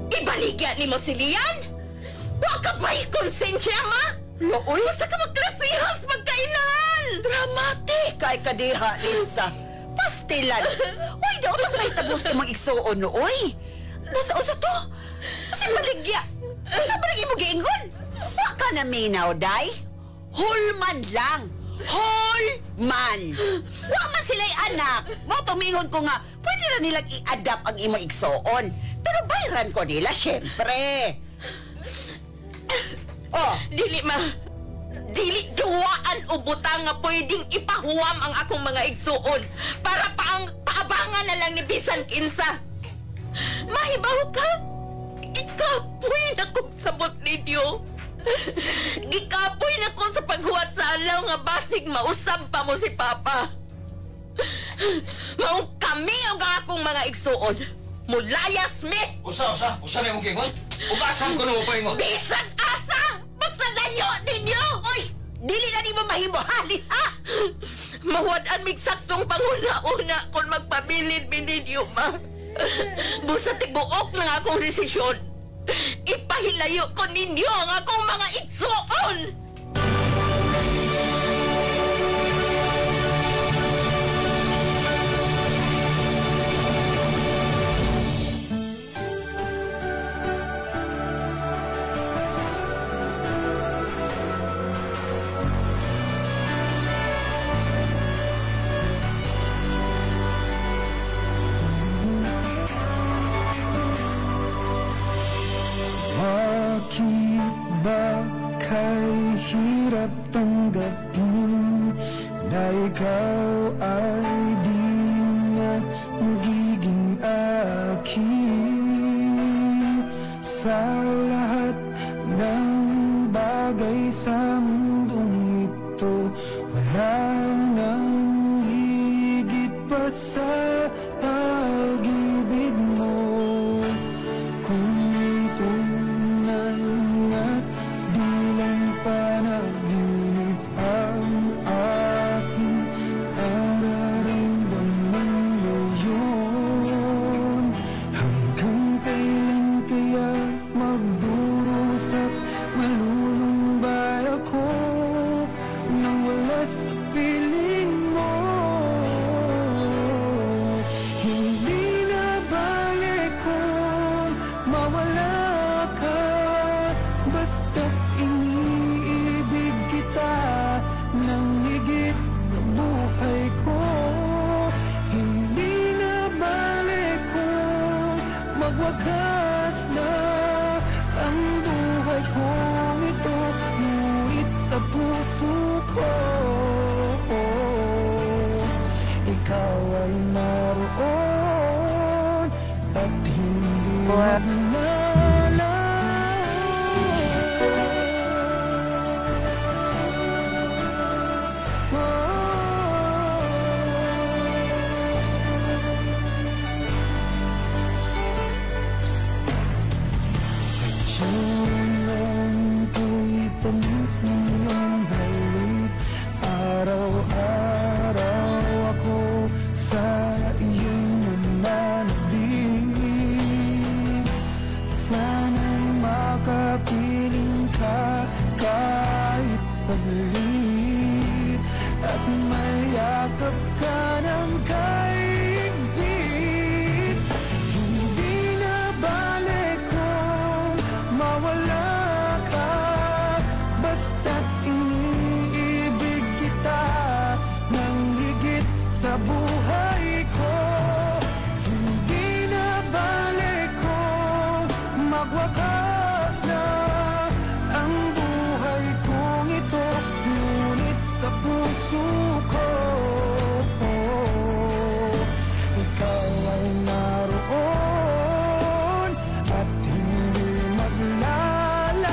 Ibaligyan ni mo si Lian? Wa ka ba'y konsensya, ma? Looy, sa ka magklasihas magkainan! Dramatic! Kay kadiha, Lisa. Pastilan. Uy, daw lang may tabos na mag-igsuon, oy. Usa to? Kasi baligya. Usa baligya mo giingon? Wa ka na minaw, day? Hulman lang. Hulman. Wa man sila'y anak. Mo tumingon ko nga, pwede na nilang i-adapt ang imong igsuon. Pero bayran ko nila, syempre. Oh, dili ma. Dili duwaan o butang nga pwedeng ipahuwam ang akong mga igsuon para paabangan na lang ni bisan kinsa. Mahibaw ka? Ikapoy na kong sabot ninyo. Gikapoy na ko sa paghuwat sa alaw nga basig mausab pa mo si Papa. Maong kami ang akong mga igsuon. Mulayas me! Usa na yung gingon? Ubasan ko na mo pa ingon. Bisag asa! Basta layo ninyo! Uy! Dili na di mo mahimo halis, ha? Mawadaan mig saktong panguna-una kung magpabilid-bilid yung ma. Busa tibuok na akong desisyon. Ipahilayo ko ninyo ang akong mga igsuon! mahirap tanggapin na ikaw ay di na magiging akin. Sa lahat ng bagay sa mundong ito, wala nang higit pa sa pag-ibig mo. Kung tunay nga't di lang panaginip ang aking nararamdaman ngayon, hanggang kailan kaya magdurusa at malulumbay ako nang wala sa piling mo? Hindi na balik kung mawala ka, basta't iniibig kita nang higit sa buhay ko. Hindi na balik kung magwakas na ang buhay kong ito, ngunit sa puso ko ikaw ay naroon at hindi araw-araw ako sa iyong nananabik. Sana'y makapiling ka kahit saglit, at mayakap ka ng kaibig. Hindi na balik kung mawala ka, basta't iniibig kita nang higit sa buhay ko. Hindi na balik kung magwakas na ang buhay kong ito, ngunit sa puso ko ikaw ay naroon at hindi maglalaho.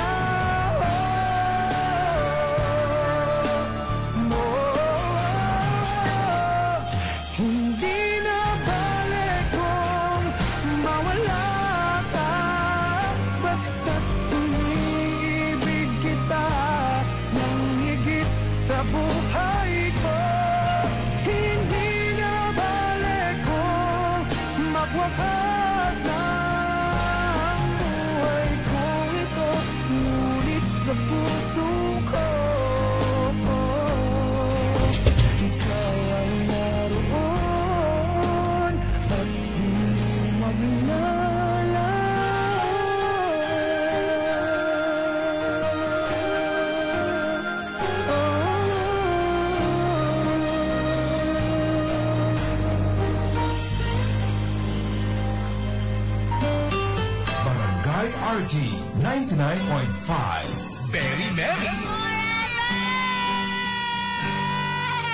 Hindi na balik kung mawala ka, basta't iniibig kita nang higit sa buhay ko. Hindi na balik kung magwakas na ang buhay kong ito, ngunit sa puso ko ikaw ay naroon at hindi Barangay RT 99.5. Very merry.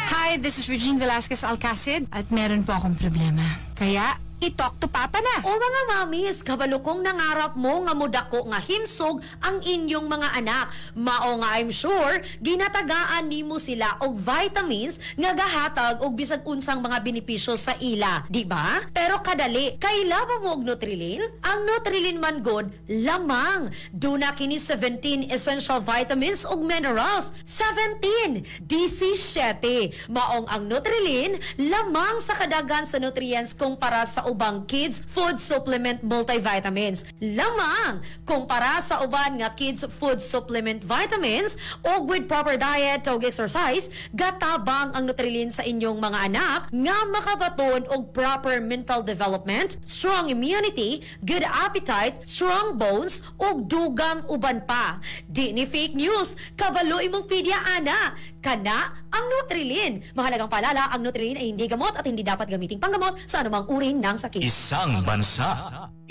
Hi, this is Regine Velasquez Alcacid at meron po akong problema. Kaya, i-talk to Papa na. O mga mamis, kabalukong nangarap mo nga mudako nga himsog ang inyong mga anak. Mao nga I'm sure, ginatagaan nimo sila og vitamins nga gahatag og bisag unsang mga benepisyo sa ila, di ba? Pero kadali, kaila ba mo og Nutrilin? Ang Nutrilin man god lamang. Duna kini 17 essential vitamins ug minerals. 17 17. Maong ang Nutrilin lamang sa kadagan sa nutrients kumpara sa ubang kids food supplement multivitamins. Lamang kumpara sa uban nga kids food supplement vitamins o with proper diet o exercise, gatabang ang Nutrilin sa inyong mga anak nga makabaton og proper mental development, strong immunity, good appetite, strong bones og dugang uban pa. Di ni fake news, kabalo imong pedya ana. Kana ang Nutrilin. Mahalagang paalala, ang Nutrilin ay hindi gamot at hindi dapat gamiting panggamot sa anumang uri ng sakit. Isang bansa,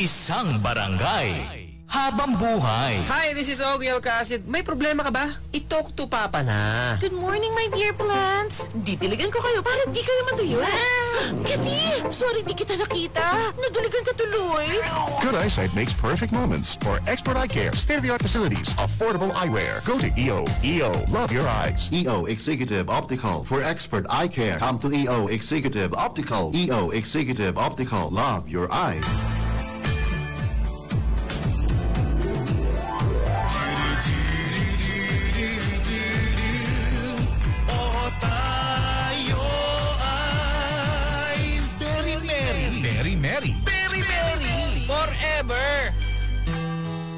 isang barangay. habang buhay. Hi, this is Ogie Alcacid. May problema ka ba? I-talk to Papa na. Good morning, my dear plants. Didiligan ko kayo para di kayo matuyo. Kitty! Sorry di kita nakita. Nadiligan ka tuloy. Good eyesight makes perfect moments. For expert eye care, state-of-the-art facilities, affordable eyewear. Go to EO. EO, love your eyes. EO Executive Optical. For expert eye care, come to EO Executive Optical. EO Executive Optical. Love your eyes.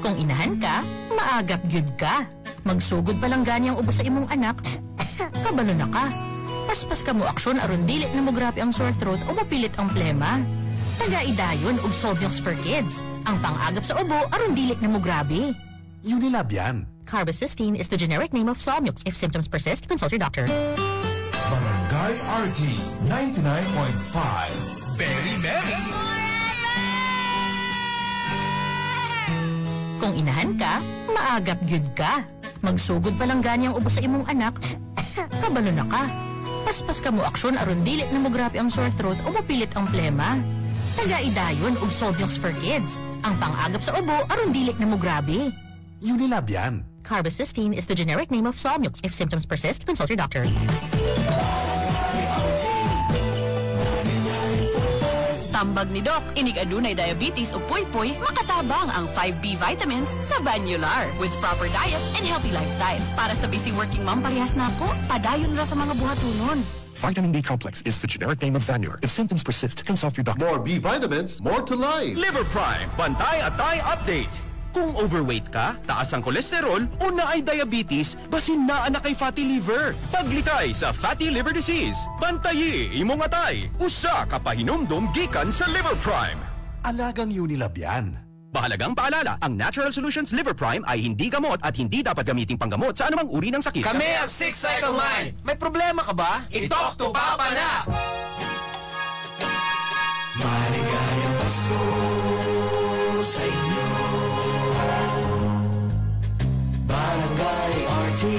Kung inahan ka, maagap gyud ka. Magsugod pa lang ganyang ubos sa imong anak, kabalo na ka. Paspas ka mo aksyon aron dilit na mo grabe ang sore throat o mapilit ang plema. Taga-idayon og Somyox for Kids. Ang pang-agap sa ubo aron dilit na mo grabe. Unilab yan. Carbocisteine is the generic name of Somyox. If symptoms persist, consult your doctor. Barangay RT 99.5. Very merry! Kung inahan ka, maagap gyud ka. Magsugod pa lang ganyang ubos sa imong anak, kabalo na ka. Paspas ka mo aksyon aron dilit na mo grabe ang sore throat o mapilit ang plema. Taga-idayon og Somyox for Kids. Ang pang-agap sa ubo aron dilit na mo grabe. Unilab yan. Carbocisteine is the generic name of Somyox. If symptoms persist, consult your doctor. Tambag ni Doc, inig adunay diabetes o puy-puy, makatabang ang 5B vitamins sa Vanular with proper diet and healthy lifestyle. Para sa busy working mom, parehas na ako, padayon ra sa mga buhatunon. Vitamin B complex is the generic name of Vanular. If symptoms persist, consult your doctor. More B vitamins, more to life. Liver Prime, Bantay at Tay Update. Kung overweight ka, taas ang kolesterol o naay diabetes, basin na anak kay fatty liver. Paglitay sa fatty liver disease. Bantayi imong atay. Usa ka pahinumdum gikan sa Liver Prime. Alagang Unilab yan. Mahalagang paalala, ang Natural Solutions Liver Prime ay hindi gamot at hindi dapat gamiting panggamot sa anumang uri ng sakit. Kami ang 6 Cycle Mind. May problema ka ba? I-talk to Papa na! Maligayang Pasko sa inyo. Barangay RT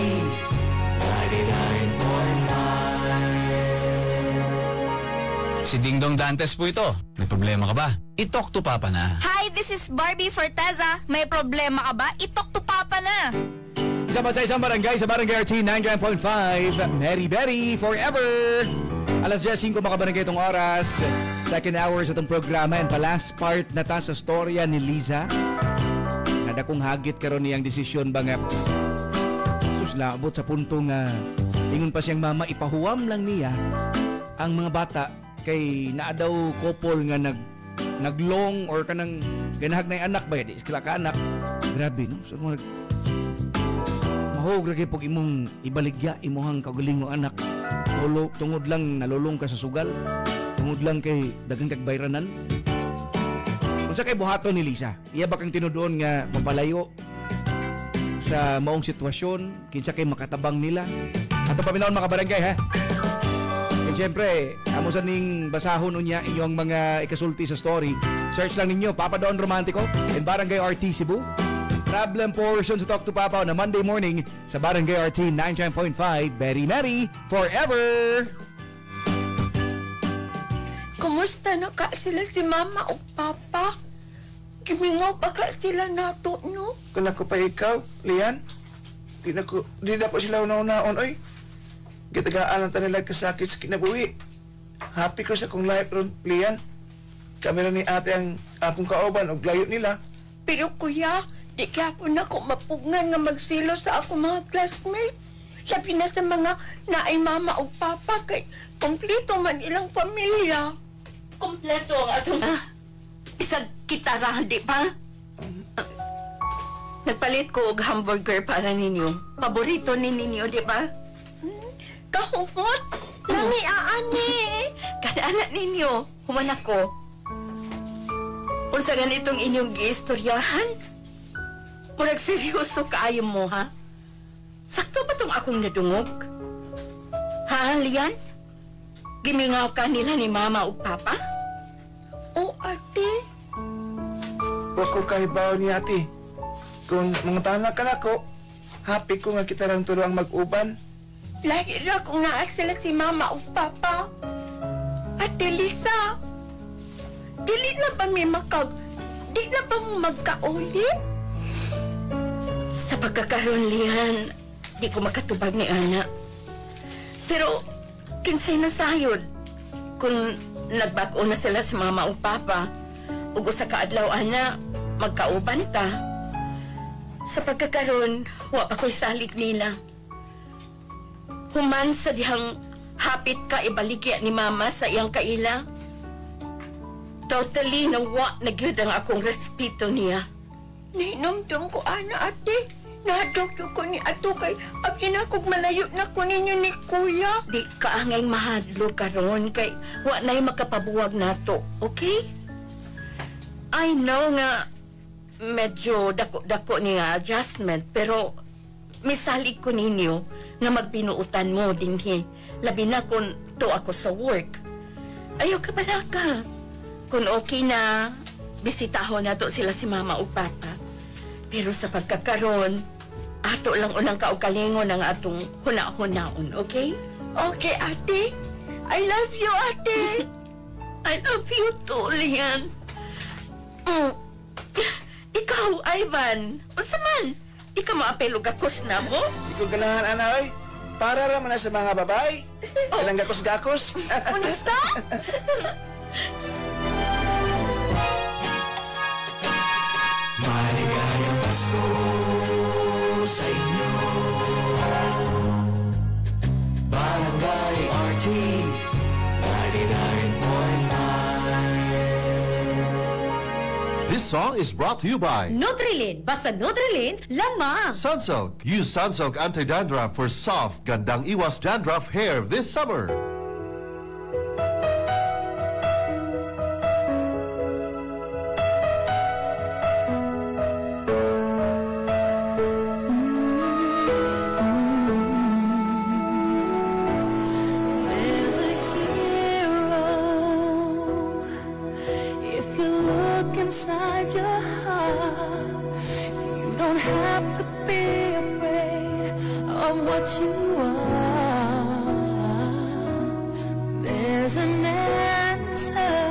99.5. Si Dingdong Dantes po ito. May problema ka ba? I-talk to Papa na. Hi, this is Barbie Forteza. May problema ka ba? I-talk to Papa na. Sama sa isang barangay sa Barangay RT 99.5. Merry Berry forever! Alas 10:05 makabarangay itong oras. Second hour sa itong programa and last part na ta sa storya ni Liza. Nada kong hagit karon niyang desisyon ba nga sus laabot sa punto nga ingon pa siyang mama ipahuwam lang niya ang mga bata kay naa daw couple nga naglong or kanang ganahag na yung anak ba di sila ka anak. Grabe no. So mahog ra kay pag imong ibaligya imong kagaling mo anak. Tungod lang nalulong ka sa sugal. Tungod lang kay daghang kagbayranan. Unsa kay buhaton ni Lisa? Iya ba kang tinudoon nga mapalayo sa maong sitwasyon? Kinsa kay makatabang nila? Ato paminaon mga barangay ha. E siyempre, amo sa ning basahon unya inyong mga ikasulti sa story. Search lang ninyo Papa Don Romantico and Barangay RT Cebu. Problem portion sa Talk to Papa na Monday morning sa Barangay RT 99.5. Very merry forever! Kumusta na ka sila si Mama o Papa? Kimingaw pa ka sila nato, no? Kung ako pa ikaw, Lian, di na po sila una-unaon, oy. Gitagaalan ta nila kasakit sa kinabuhi. Happy ko sa kong life ron, Lian. Kami na ni ate ang akong kauban o layo nila. Pero kuya, di kaya po na ko mapugngan nga magsilo sa akong mga classmate. Labi na sa mga naay Mama o Papa kay kompleto man ilang pamilya. Kompleto ang atong... Isang kitarahan, di ba? Nagpalit ko og hamburger para ninyo. Paborito ni ninyo, di ba? Kahumot! Nani aani! Kada anak ninyo, human ako. Unsa ganitong inyong giistoryahan? Murag seryoso kaayo mo, ha? Sakto ba tong akong nadungog? Ha, Lian? Gimingaw ka nila ni Mama o Papa? O, ate? Huwag ko kahibaw ni ate. Kung mga ka na ko, happy ko nga kita lang tulo ang mag-uban. Lagi na akong naak sila si Mama o Papa. Ate Lisa, dili na ba may di na ba mo magkauli? Sa pagkakaroon, Lian, di ko makatubag ni Ana. Pero, kinsay na sayod. Kung nagbago na sila si Mama o Papa, ug sa kaadlaw, Ana, magkauban ta. Sa pagkakaroon, wa pa ko'y salig nila. Human sa dihang hapit ka ibaligya ni Mama sa iyang kaila. Totally nawa na gyud ang akong respeto niya. Nainumdum ko, Ana, ate. Nadokdo ko ni ato kay abdi na kog malayo na ko ninyo ni Kuya. Di ka angay mahadlo karon kay wa na'y makapabuwag nato, okay? I know nga medyo dako-dako niya adjustment, pero misalig ko ninyo nga magbinuutan mo dinhi. Labi na kung to ako sa work. Ayaw ka bala ka. Kung okay na, bisitahon na to sila si Mama o Papa. Pero sa pagkakaroon, ato lang unang kaugalingon ang atong huna-hunaon, okay? Okay, ate. I love you, ate. I love you too, Lian. Ikaw, Ivan, unsa man? Di ka maapelo gakos na mo? Di ko ganahan, Ana, oy. Para raman na sa mga babae. Ilang gakos-gakos. Honesta? Maligayang Pasko sa inyo. Barangay RT 99.5. This song is brought to you by Nutrilin. Basta Nutrilin, lamang. Sunsilk. Use Sunsilk Anti-Dandruff for soft, gandang iwas dandruff hair this summer. There's a hero if you look inside your heart. You don't have to be afraid of what you are. There's an answer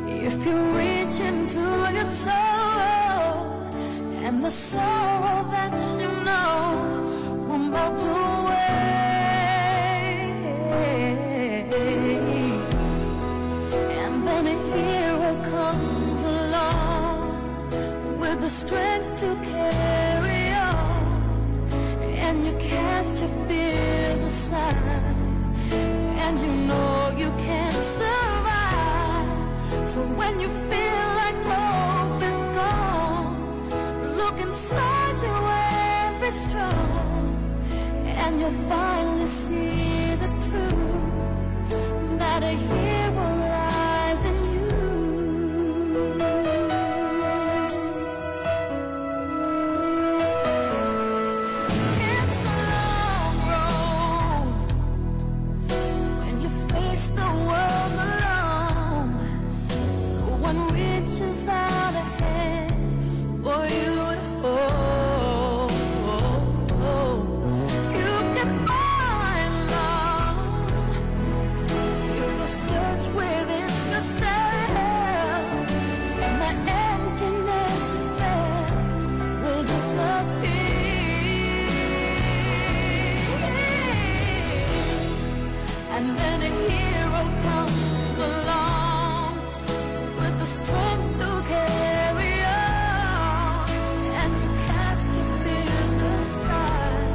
if you reach into your soul, and the sorrow that you know will melt away. And then a hero comes along with the strength to carry on, and you cast your fears aside, and you know you can survive. So when you feel like hope is gone, look inside you and be strong, and you'll finally see the truth that a hero lies in you. It's a long road when you face the world alone. No one reaches out a hand for you to hold. You can find love if you search within yourself, and the emptiness you felt will disappear. And then a hero comes along with the strength to carry on, and you cast your fears aside,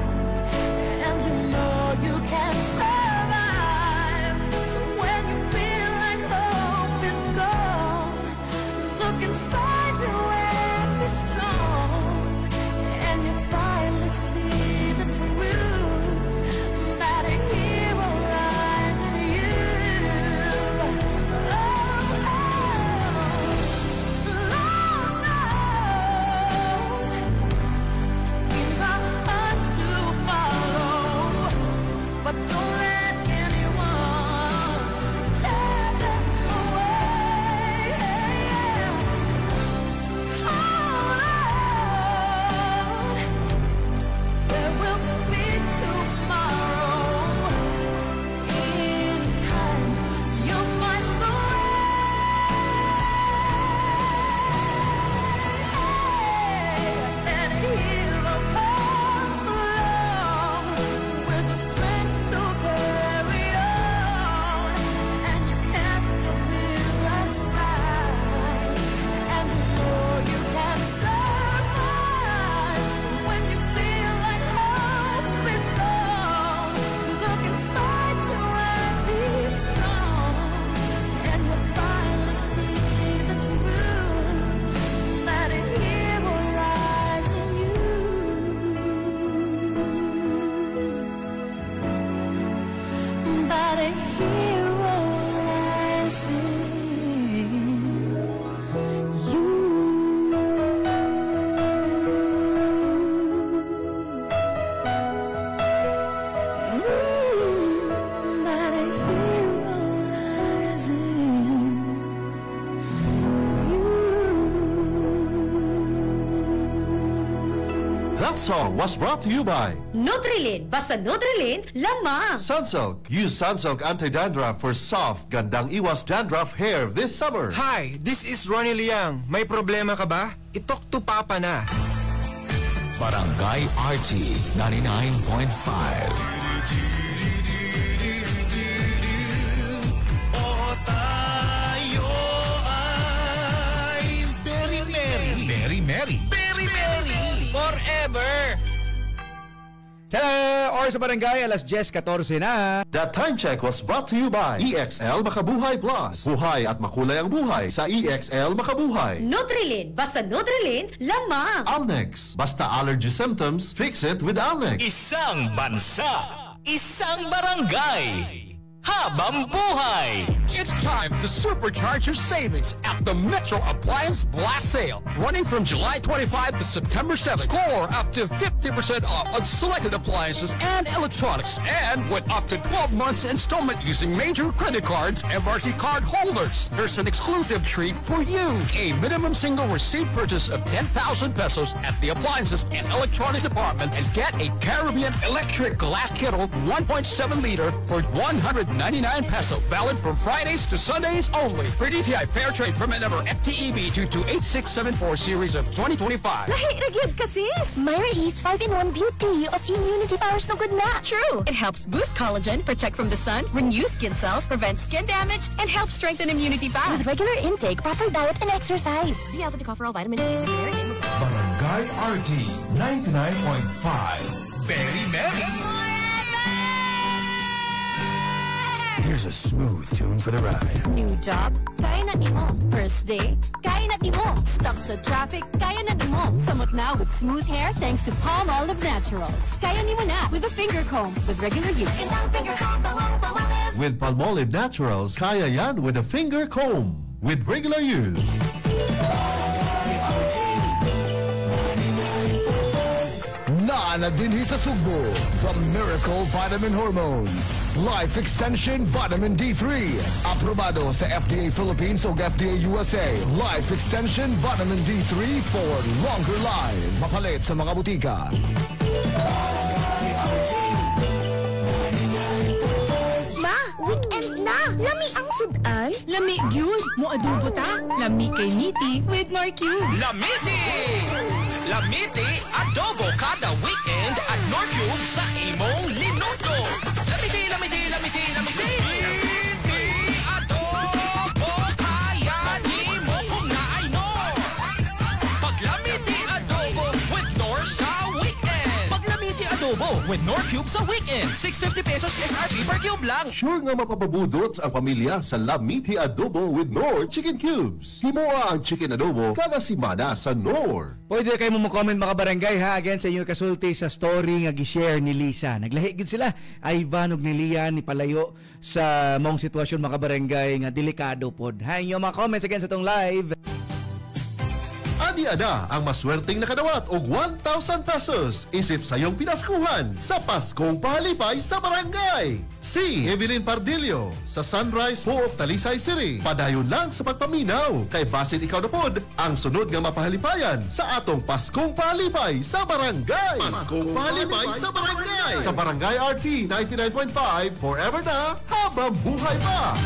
and you know you can survive. So when you feel like hope is gone, look inside you and be strong, and you finally see the truth that a hero lies in you. Dreams are hard to follow, but don't let anyone tear them away. That song was brought to you by Nutrilin. Basta Nutrilin, lamang. Sunsilk. Use Sunsilk Anti-Dandruff for soft, gandang iwas dandruff hair this summer. Hi, this is Ronnie Liang. May problema ka ba? I-talk to Papa na. Barangay RT 99.5. Forever! Sa oras sa barangay, alas 10:14 na. That time check was brought to you by EXL Makabuhay Plus. Buhay at makulay ang buhay sa EXL Makabuhay. Nutrilin. Basta Nutrilin, lamang. Alnex. Basta allergy symptoms, fix it with Alnex. Isang bansa, isang barangay, habang buhay. It's time to supercharge your savings at the Metro Appliance Blast Sale. Running from July 25 to September 7. Score up to 50% off on selected appliances and electronics. And with up to 12 months installment using major credit cards, MRC card holders. There's an exclusive treat for you. A minimum single receipt purchase of 10,000 pesos at the appliances and electronics department and get a Caribbean electric glass kettle 1.7 liter for 199 peso. Valid from Fridays to Sundays only. Per DTI Fairtrade permit number FTEB 228674 series of 2025. Lahi ragyod kasis! Myra Ease 5-in-1 Beauty of Immunity Powers no good na. True. It helps boost collagen, protect from the sun, renew skin cells, prevent skin damage, and help strengthen immunity back. With regular intake, proper diet, and exercise. The alpha-tocopherol vitamin D is a very Barangay RT 99.5. Very merry! Here's a smooth tune for the ride. New job? Kaya na nimo. First day? Kaya na nimo. Stuck sa traffic? Kaya na nimo. Samot na with smooth hair thanks to Palmolive Naturals. Kaya nimo na with a finger comb with regular use. With Palmolive Naturals, kaya yan with a finger comb. With regular use. Na dinhi sa Sugbo from Miracle Vitamin Hormone. Life Extension Vitamin D3. Aprobado sa FDA Philippines o FDA USA. Life Extension Vitamin D3 for longer life. Mapalit sa mga butika. Ma, weekend na! Lami ang sudan! Lami gyud mo adobo ta. Lami kay Niti with Nor Cubes. Lamiti! Lamiti, adobo kada weekend at Nor Cubes sa imong linuto. Lamiti, lamiti, lamiti, lamiti. Lamiti, adobo, kaya ni mo kung naayno. Pag Lamiti adobo with Nor sa weekend. Pag Lamiti adobo with Nor Cubes sa weekend. 650 pesos SRP per cube lang. Sure nga mapapabudot ang pamilya sa Lamiti Adobo with Nor Chicken Cubes. Himoa ang chicken adobo kada simana sa Nor. Pwede kayo mo comment mga barangay ha again sa inyong kasulti sa story nga gi-share ni Lisa. Naglahigid sila ay vanog ni Lian ni palayo sa mong sitwasyon mga barangay nga delikado pod. Ha inyong mga comments again sa tong live. Adi-ada ang maswerteng nakadawat og 1,000 pesos. Isip sa iyong pinaskuhan sa Paskong Pahalipay sa Barangay. Si Evelyn Pardillo sa Sunrise Hope, Talisay City. Padayon lang sa pagpaminaw. Kay basin ikaw na pod ang sunod nga mapahalipayan sa atong Paskong Pahalipay sa Barangay. Paskong Pahalipay sa Barangay. Sa Barangay RT 99.5, forever na habang buhay pa.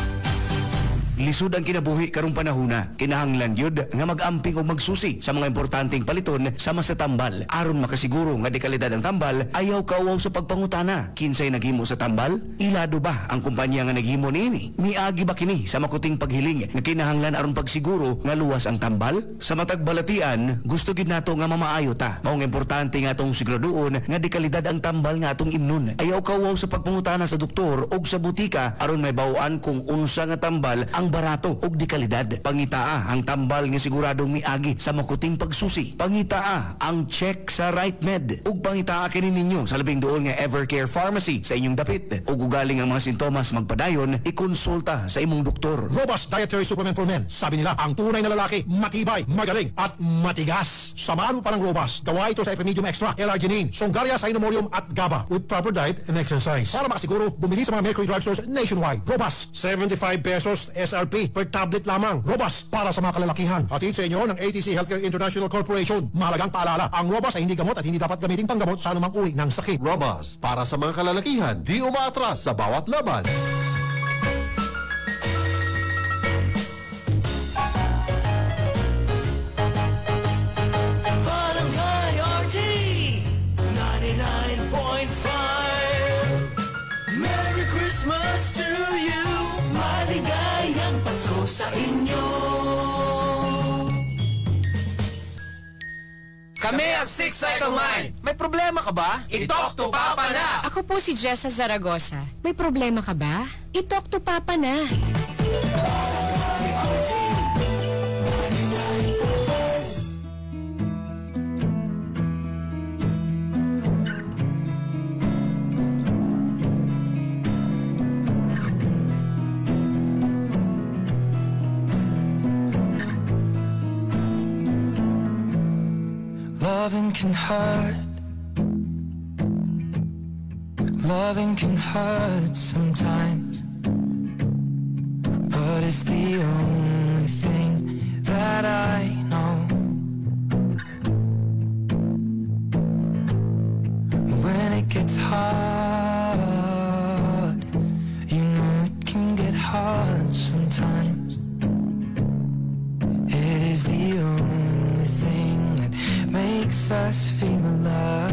Lisod ang kinabuhi karong panahona. Kinahanglan yun nga mag-amping o magsusi sa mga importanteng paliton sama sa tambal. Aron makasiguro nga dekalidad ang tambal, ayaw kauaw sa pagpangutana. Kinsay naghimo sa tambal? Ilado ba ang kumpanya nga naghimo niini? Miagi ba kini sa makuting paghiling nga kinahanglan aron pagsiguro nga luwas ang tambal? Sa matag balatian, gusto gid nato nga mamaayo ta. Maong importante nga atong siguraduon nga dekalidad ang tambal nga atong imnon. Ayaw kauaw sa pagpangutana sa doktor o sa butika aron may bawaan kung unsa nga tambal ang barato ug di kalidad. Pangitaa ang tambal nga siguradong miagi sa makuting pagsusi. Pangitaa ang check sa RightMed ug pangitaa kini ninyo sa labing duol nga Evercare Pharmacy sa inyong dapit. Ug ugaling ang mga sintomas magpadayon, ikonsulta sa imong doktor. Robust Dietary Supplement for Men. Sabi nila, ang tunay na lalaki, matibay, magaling, at matigas. Samahan mo pa ng Robust. Gawa ito sa Epimedium Extra, L-Arginine, Songaria Cynomorium at GABA with proper diet and exercise. Para makasiguro, bumili sa mga Mercury drugstores nationwide. Robust, 75 pesos MSRP per tablet lamang. Robust para sa mga kalalakihan. Hatid sa inyo ng ATC Healthcare International Corporation. Mahalagang paalala, ang Robust ay hindi gamot at hindi dapat gamiting panggamot sa anumang uri ng sakit. Robust para sa mga kalalakihan, di umaatras sa bawat laban. Barangay RT 99.5. Merry Christmas to you. Maligayang Pasko sa inyo. Kami ang Six Cycle Mind. May problema ka ba? I-talk to Papa na! Ako po si Jessa Zaragoza. May problema ka ba? I-talk to Papa na. Loving can hurt. Loving can hurt sometimes, but it's the only thing that I know. When it gets hard, you know it can get hard sometimes. It is the only thing that makes us feel alive.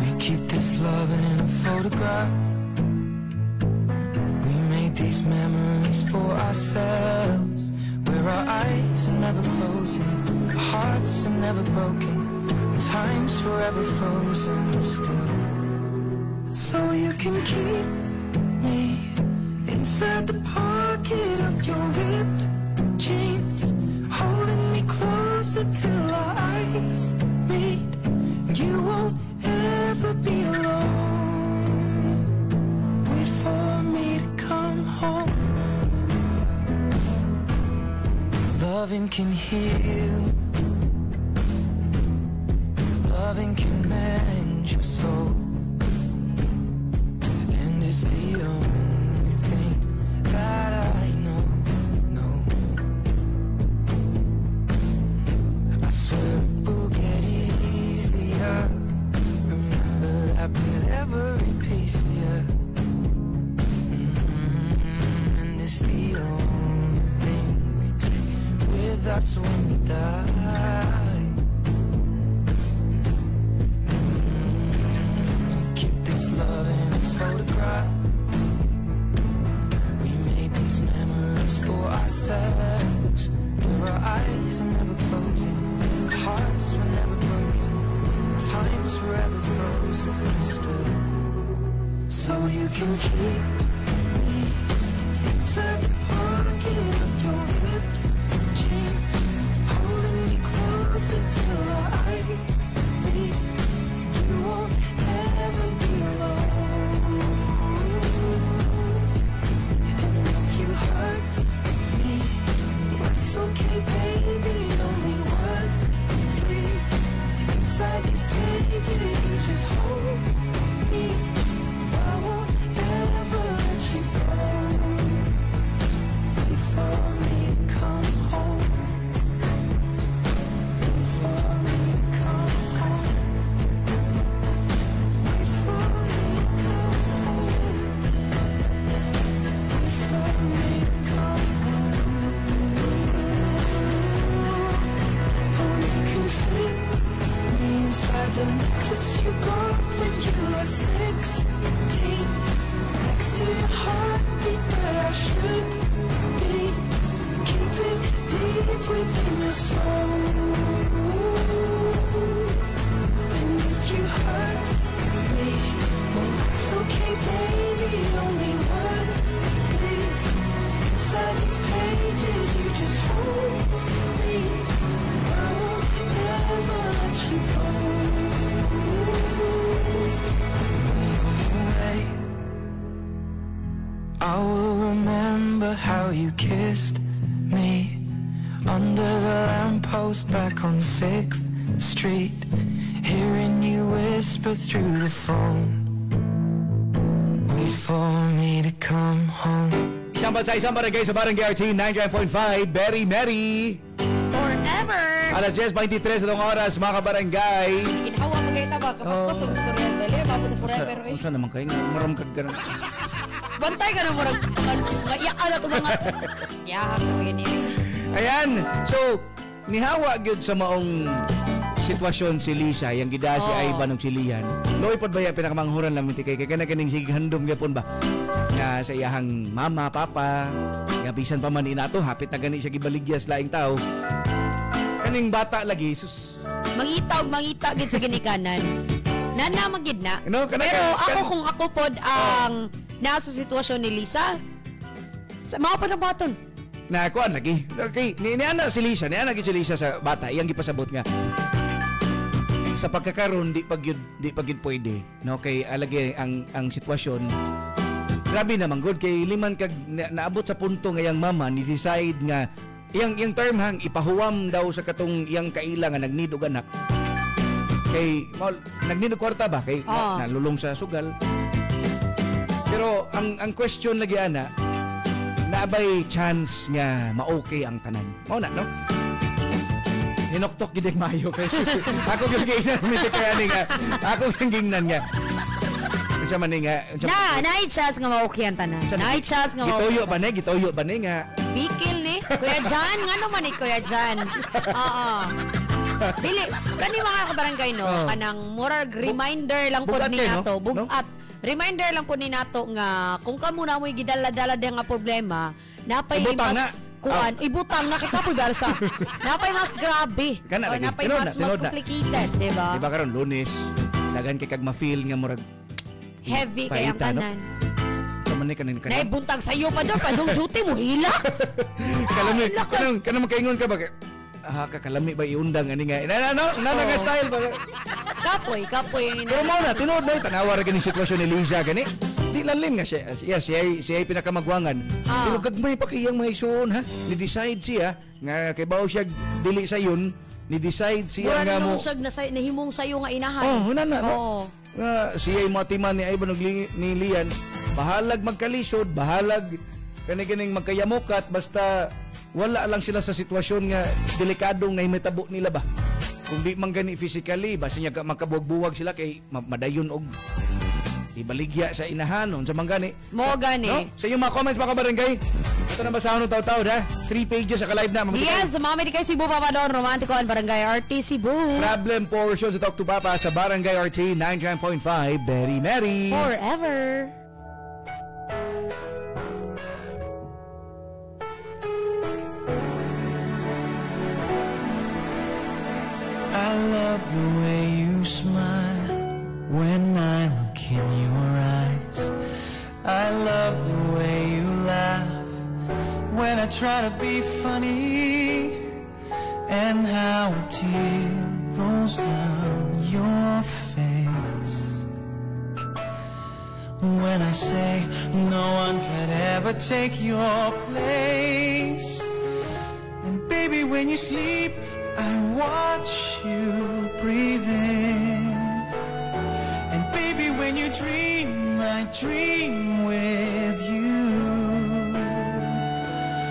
We keep this love in a photograph. We made these memories for ourselves, where our eyes are never closing, our hearts are never broken, and time's forever frozen still. So you can keep me inside the pocket of your ripped jeans, holding me closer till our eyes meet. You won't ever be alone. Wait for me to come home. Loving can heal. Loving can mend your soul. And it's the only thing that I know. I swear it will get easier. Remember that with every piece of you. And it's the only thing we take with us when we die. Keep this love in its photograph. We made these memories for ourselves, where our eyes are never closing, our hearts were never broken, time's forever frozen still. So you can keep me inside the pocket of your ripped jeans, holding me closer till our eyes meet. You won't ever be alone. And if you hurt me, it's okay, baby, only once. Breathe inside these pages, you just hold me. I won't ever let you go. Wait for me to come home. Wait for me to come home. Wait for me to come home. Wait for me to come home. Oh, you can fit me inside the necklace you got when you were 16, next to your heartbeat, but I should be. Keep it deep within your soul. And if you hurt me, well, it's okay, baby, only once. Bleed inside these pages, you just hold me. I won't ever let you go. I will remember how you kissed me under the lamppost back on 6th Street, hearing you whisper through the phone. for me to come home. Isang bansa, isang barangay sa Barangay RT 99.5, Very Merry. Forever. Alas 10:23 itong oras, mga kabarangay. Ginawa mo kayo taba, kapaspas ang gusto rin dali, mabot na forever eh. Saan naman kayo? Maramkag ka na. Bantay ka na mo rin, ngaiyakan na ito mga, yahan mo yan eh. Ayan, so, nihawa gyud sa maong sitwasyon si Lisa, yung gida si Ivan ng Chilian. Loy pod ba yung pinakamanghuran lang kay kananing sige handom gyapon ba? Nga sa iyahang mama, papa, nga bisan pa man inato, hapit na gani siya gibaligyas laing tao. Kaning bata lagi, sus. Mangita gid sa ginikanan. Nana magid na. No, pero ako kung ako pod ang nasa sitwasyon ni Lisa, sa mga panabaton. Na kuan lagi. Okay, ni ana si Lisa, si Lisa sa bata, iyang gipasabot nga. Sa pagkakaroon di pagyud pwede, no, kay alagi ang sitwasyon. Grabe naman good kay liman kag naabot sa punto nga yang mama ni decide nga iyang term hang ipahuwam daw sa katong iyang kaila nga nagnid og anak. Kay nagnid og kwarta ba kay nalulong sa sugal. Pero ang question lagi ana, naabay chance nga ma-okay ang tanan. Mao na, no? Hinoktok gid mayo kay. Ako gyud gingnan mi kay ani nga. Ako gingnan nga. Isa man nga. Night chance nga ma-okay ang tanan. Night chance nga gitoyo ba ni nga. Bikil ni Kuya Jan, ngano man ni Kuya Jan. Oo. Dili, kani mga kabarangay no, kanang murag reminder lang po ni nato. Bugat. Reminder lang po ni nato nga kung kamo na mo'y gidala-dala nga problema, napay mas kuan, ibutang na kita po balsa. Napay mas grabe. Napay mas complicated, di ba? Di ba karon Lunes, daghan kay kag ma-feel nga murag heavy kay ang tanan. Kaman ni kanin Nay buntag sayo pa daw, padung duty mo hila. Kanang makaingon ka ba? Kakalami ba iundang ani nga. Nga style ba? Kapoy. Pero mo na tinuod na tanawa ra ganing sitwasyon ni Lisa gani. Di lalim nga siya. Siya ay pinakamagwangan. Pero gagmay pa kayang mga isuon ha. Ni-decide siya nga kay bawo siya dili sa yun. Ni-decide siya nga mo. Mura na nahimong sayo nga inahan. Nga siya ay matiman ni Ivan ni Lian. Bahalag magkalisod, bahalag kani-ganing magkayamukat basta wala lang sila sa sitwasyon nga delikadong nahimitabo nila ba. Kung di man gani physically, basta niya makabuwag-buwag sila kay madayon og ibaligya sa inahan sa manggani. Mo gani. No? Sa iyong mga comments mga barangay. Ito na basahan ng taw-taw ha. 3 pages sa ka-live na. Yes, Mami di kay Cebu Papador, Romantiko ang Barangay RT Cebu. Problem portion sa Talk to Papa sa Barangay RT 99.5, Very Merry. Forever. I love the way you smile when I look in your eyes. I love the way you laugh when I try to be funny, and how a tear rolls down your face when I say no one could ever take your place. And baby, when you sleep, I watch you breathe in. And baby, when you dream, I dream with you.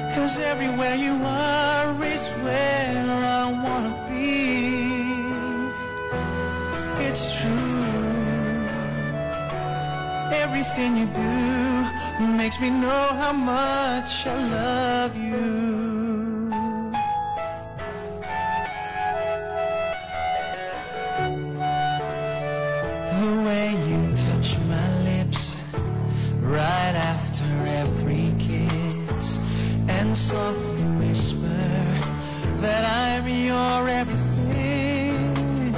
'Cause everywhere you are is where I wanna be. It's true. Everything you do makes me know how much I love you. The way you touch my lips right after every kiss, and softly whisper that I'm your everything.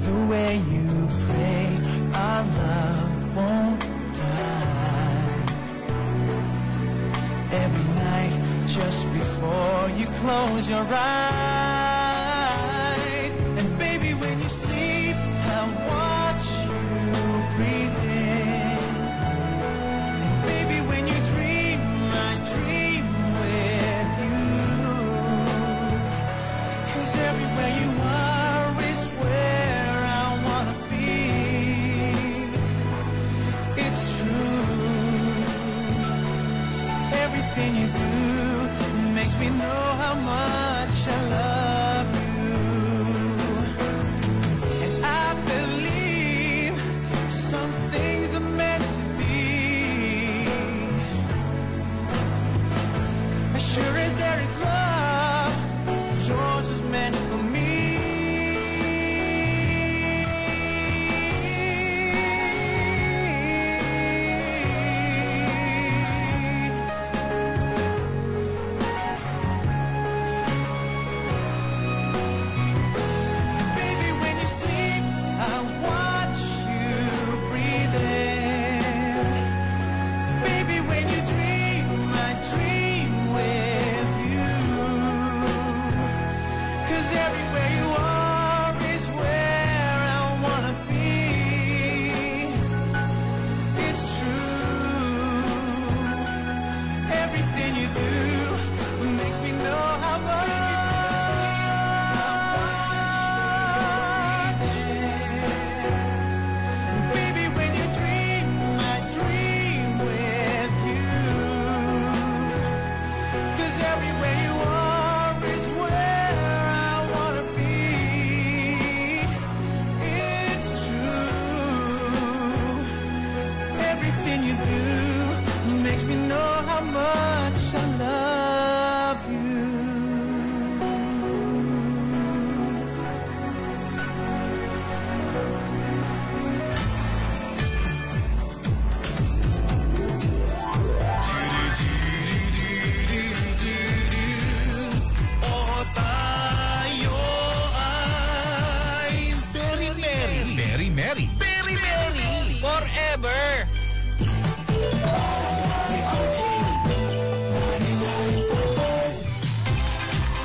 The way you pray our love won't die. Every night just before you close your eyes. And baby, when you sleep, I watch breathe in. And baby, when you dream, I dream with you. 'Cause everywhere you are is where I wanna be. It's true. Everything you do makes me know how much I love you. And I believe some things are meant to be. As sure as there is love, yours was meant for me.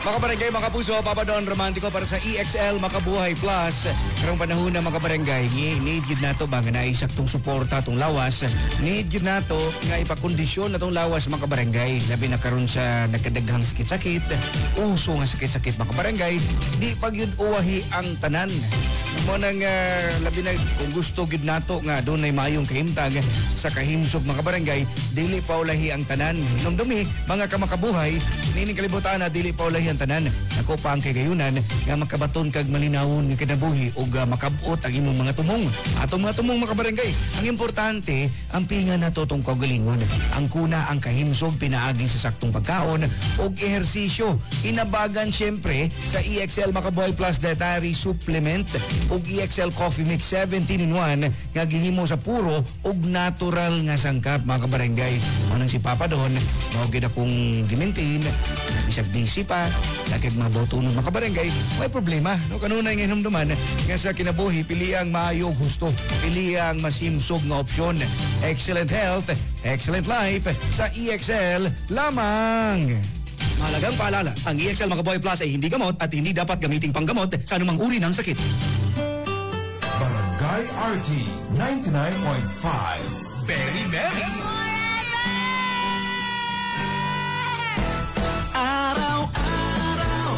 Mga barangay, mga puso, Papa Don Romantiko para sa EXL Makabuhay Plus. Karong panahon na mga barangay, need yun nato ba nga naisaktong suporta itong lawas. Need yun nato nga ipakondisyon na itong lawas mga barangay. Labi na karon sa nagkadaghang sakit-sakit, uso nga sakit-sakit mga barangay, di pag yun uwahi ang tanan. Mo nang labi na kung gusto gid nato nga doon ay mayong kahimtang sa kahimsog mga barangay, dili paulahi ang tanan. Nung dumi, mga kamakabuhay, nining kalibutan na dili paulahi ang tanan. Ako pa ang kagayunan nga makabaton kag malinawon nga kinabuhi ug makabot ang imong mga tumong. Atong mga tumong mga barangay, ang importante ang pinga nato tong kaugalingon. Ang kuna ang kahimsog pinaagi sa saktong pagkaon ug ehersisyo. Inabagan syempre sa EXL Makabuhay Plus Dietary Supplement ug EXL Coffee Mix 17-in-1 nga gihimo sa puro ug natural nga sangkap mga kabarangay. Manang si Papa Don, mao gid akong gimintin, bisag busy pa, lagig mga botunon mga kabarangay, may problema. No kanunay nga hinumduman nga sa kinabuhi pili ang maayo ug husto, pili ang mas himsog nga opsyon. Excellent health, excellent life sa EXL lamang. Mahalagang paalala, ang EXL Makabuhay Plus ay hindi gamot at hindi dapat gamiting panggamot sa anumang uri ng sakit. Barangay RT 99.5 Very Merry. Araw-araw,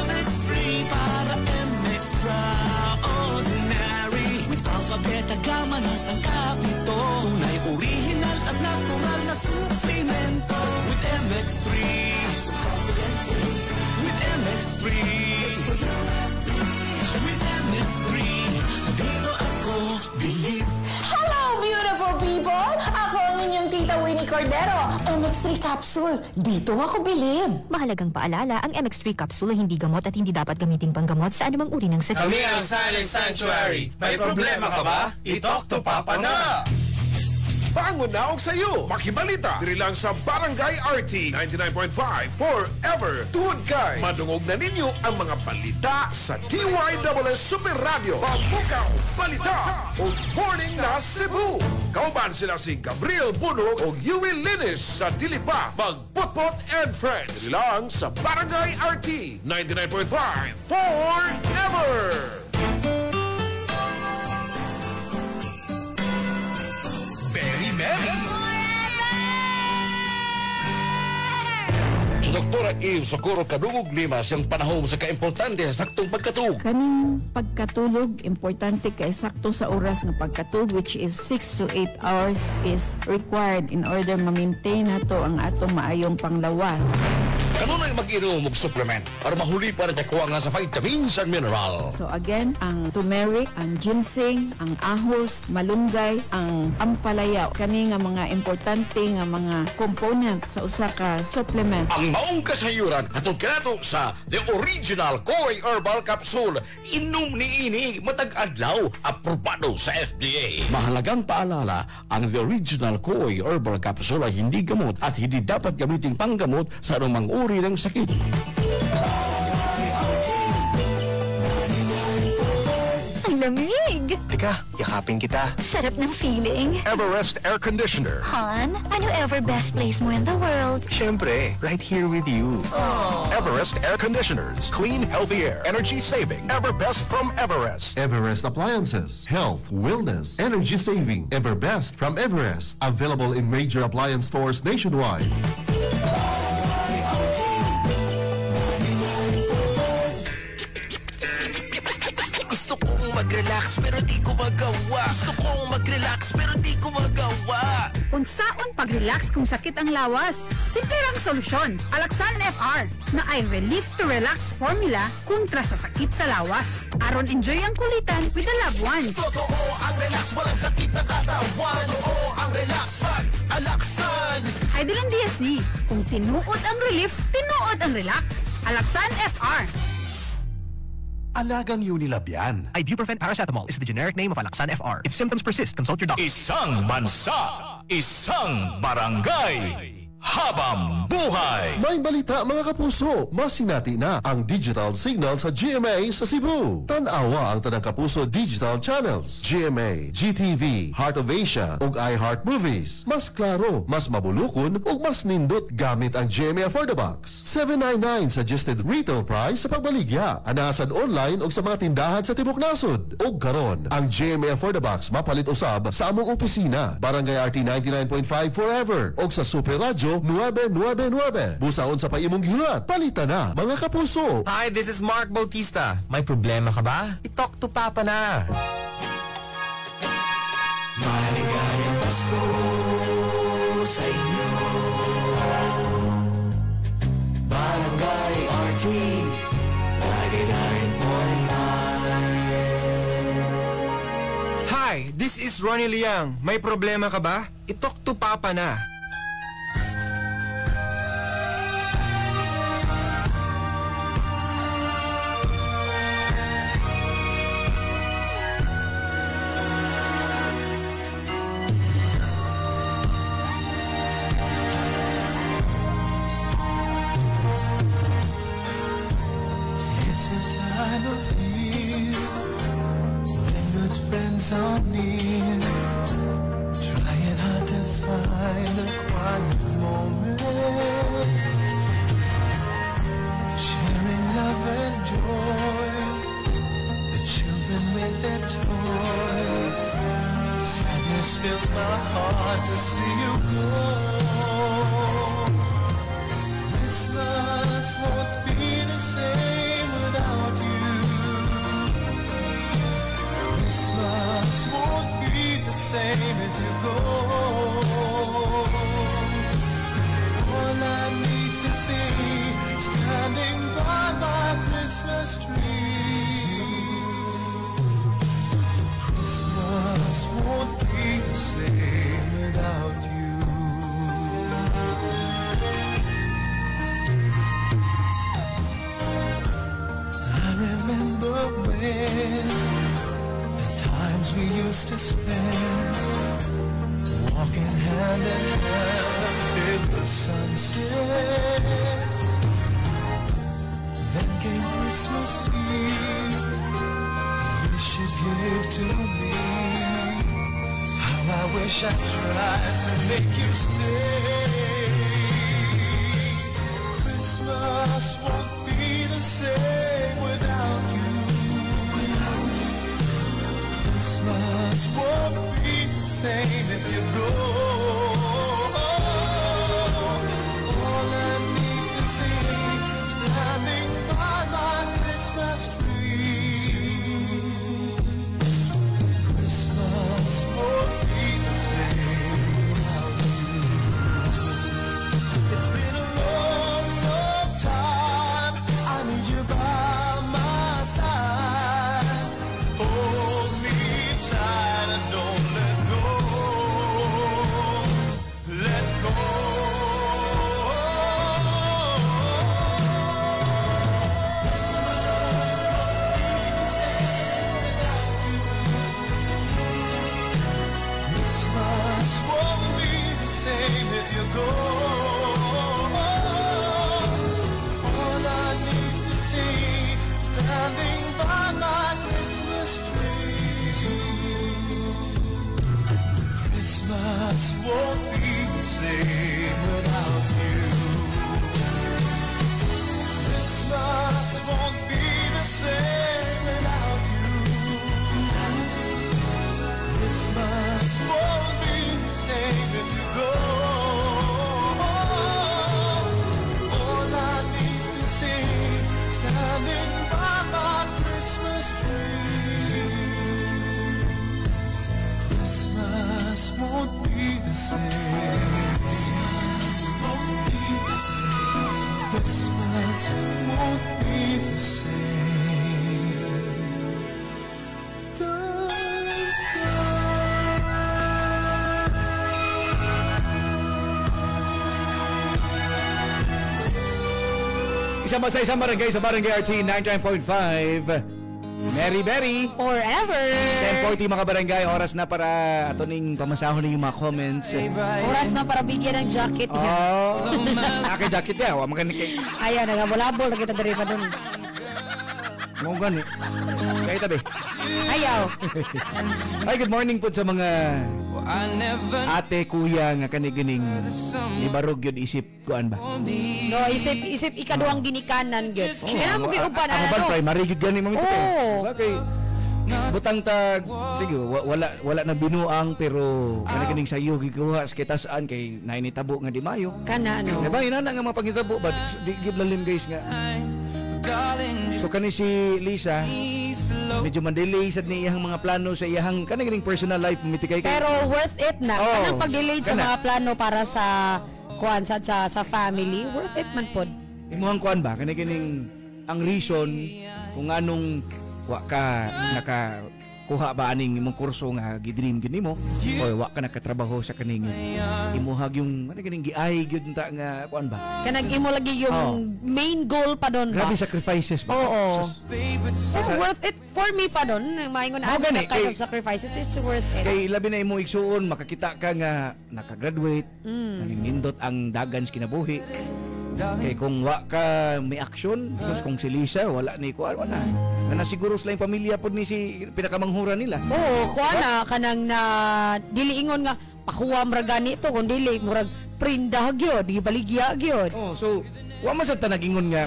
MX3 para MX-Traordinary. With Alpha, Beta, Gamma na sangkap nito. Tunay, original at natural na suplemento. With MX3, so confident. With MX3, with MX3, dito ako believe. Hello, beautiful people! Ako ang inyong tita Winnie Cordero. MX3 Capsule. Dito ako bilib. Mahalagang paalala, ang MX3 Capsule hindi gamot at hindi dapat gamiting panggamot sa anumang uri ng sakit. Kami ang Silent Sanctuary. May problema ka ba? I-talk to Papa na! Bangon na og sayo. Makibalita. Diri lang sa Barangay RT 99.5 Forever. Tuhod kay madungog na ninyo ang mga balita sa DYSS Super Radio. Pagbukaw, balita o Morning na Cebu. Kauban sila si Gabriel Bunog o Yui Linis sa Dilipa, Magpotpot and Friends. Diri lang sa Barangay RT 99.5 Forever. Doktora Eve Socorro Kadungog Limas ang panahon sa kaimportante sa saktong pagkatug. Kaning pagkatulog, importante kay sakto sa oras ng pagkatulog, which is 6 to 8 hours is required in order ma-maintain nato ang atong maayong panglawas. Kanunay mag-inom og supplement para mahuli para nakuha nga sa vitamins and mineral. So again, ang turmeric, ang ginseng, ang ahos, malunggay, ang ampalaya, kani nga mga importante nga mga component sa usa ka supplement. Ang maong kasayuran atong kinato sa The Original Koi Herbal Capsule. Inom ni ini matag adlaw, aprobado sa FDA. Mahalagang paalala, ang The Original Koi Herbal Capsule ay hindi gamot at hindi dapat gamitin panggamot sa anumang uri ng sakit. Ang lamig! Teka, yakapin kita. Sarap ng feeling. Everest Air Conditioner. Han, ano ever best place mo in the world? Siyempre, right here with you. Everest Air Conditioners. Clean, healthy air. Energy saving. Everbest from Everest. Everest Appliances. Health, wellness, energy saving. Everbest from Everest. Available in major appliance stores nationwide. Mag-relax pero di ko magawa. Gusto kong mag-relax pero di ko magawa. Unsaon pag-relax kung sakit ang lawas? Simple lang solusyon. Alaxan FR na ay Relief to Relax formula kontra sa sakit sa lawas. Aron enjoy ang kulitan with the loved ones. Totoo ang relax, walang sakit na katawan. Totoo ang relax, mag-Alaxan. Heidelin DSD. Kung tinuod ang relief, tinuod ang relax. Alaxan FR. Alagang Unilab yan. Ibuprofen paracetamol is the generic name of Alaxan FR. If symptoms persist, consult your doctor. Isang bansa, isang barangay, habang buhay. May balita mga kapuso, masinati na ang digital signal sa GMA sa Cebu. Tanawa ang tanang kapuso digital channels. GMA, GTV, Heart of Asia ug iHeart Movies. Mas klaro, mas mabulukon ug mas nindot gamit ang GMA Affordabox. $799 suggested retail price sa pagbaligya. Anasan online ug sa mga tindahan sa Tibok Nasod. Ug karon, ang GMA Affordabox mapalit usab sa among opisina. Barangay RT 99.5 forever ug sa Super Radio 999. Busaon sa paimong gihulat. Palitan na, mga kapuso. Hi, this is Mark Bautista. May problema ka ba? I-talk to Papa na. Maligayang Pasko sa inyo. Barangay RT 99.5. Hi, this is Ronnie Liang. May problema ka ba? I-talk to Papa na. Are near, trying hard to find a quiet moment, sharing love and joy, the children with their toys. Sadness fills my heart to see you go. Christmas won't be the same without you. Christmas won't be the same if you go. All I need to see, standing by my Christmas tree. Christmas won't be the same without you. I remember when we used to spend walking hand in hand till the sun sets. Then came Christmas Eve, the wish you gave to me. How I wish I tried to make you stay. Christmas won't be the same without you. Christmas won't be the same if you go. All I need to see won't be the same. Isama sa isang barangay sa Barangay RT 99.5. Mary Berry Forever. 10:40 mga barangay, oras na para ato ning pamasahon ning mga comments. Oras na para bigyan ng jacket yan. Naka jacket ya, wa magani kay. Ayan, nagabulabol na kita diri pa dun. Mo gani. Kay tabi. Ayaw. Ay, good morning po sa mga ate, kuya nga kanigining ni barog yun isip kuan ba? No, isip ikaduhang ginikanan gyud. Kaya mo gyud uban Ano ba primary gyud gani mamito kay. Okay. Butang tag sige wala na binuang pero kanigining sayo gikuha sa kitasaan kay nainitabo nga di mayo. Kana ano? Diba inana nga mga pangitabo ba di gyud lalim guys nga. So kani si Lisa medyo man-delay sad ni iyang mga plano sa iyang kanigining personal life mitikay kay. Pero worth it na. Kanang pag-delay sa mga plano para sa kuan sa family, worth it man pod. Imuhang kuan ba kanigining ang reason kung anong wa ka nakakuha ba aning imong kurso nga gidream gid nimo or wa ka nakatrabaho sa kaning imuhag yung kanigining giay gyud ta nga kuan ba. Kanang imo lagi yung main goal pa don ba. Grabe sacrifices ba. Oo. So worth it for me pa don. Maingon na ano kind of sacrifices, it's worth it. Kay labi na imo igsuon makakita ka nga nakagraduate, nindot ang dagan sa kinabuhi. Kay kung wa ka may action, sus kung si Lisa wala ni kuan wala. Na siguro sila yung pamilya pod ni si pinakamanghura nila. Oo, kuan na kanang na dili ingon nga pakuwam ra gani to kun dili murag prinda gyud, gibaligya gyud. Oh, so wa man sad ta nagingon nga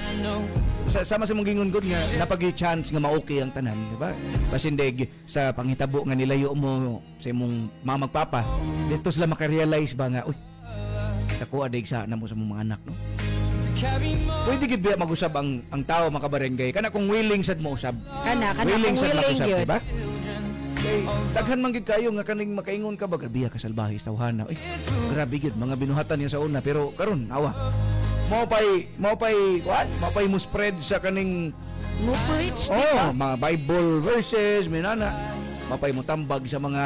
sama sa mong gingon gud nga napagi chance nga ma-okay ang tanan, di ba? Basin deg sa panghitabo nga nilayo mo sa imong mga magpapa, dito sila maka-realize ba nga uy nakuha deg sa namo sa mga anak, no? Pwede gid ba mag-usab ang tao makabarangay kana kung willing sad mo usab. Kana willing sad mag-usab, di ba? Kay daghan man gid kayo nga kaning makaingon ka ba grabe ka salbahe sa tawhana. Grabe gid mga binuhatan niya sa una pero karon awa. Mo pay mo spread sa kaning mo preach di ba? Mga Bible verses minana. Mapay mo tambag sa mga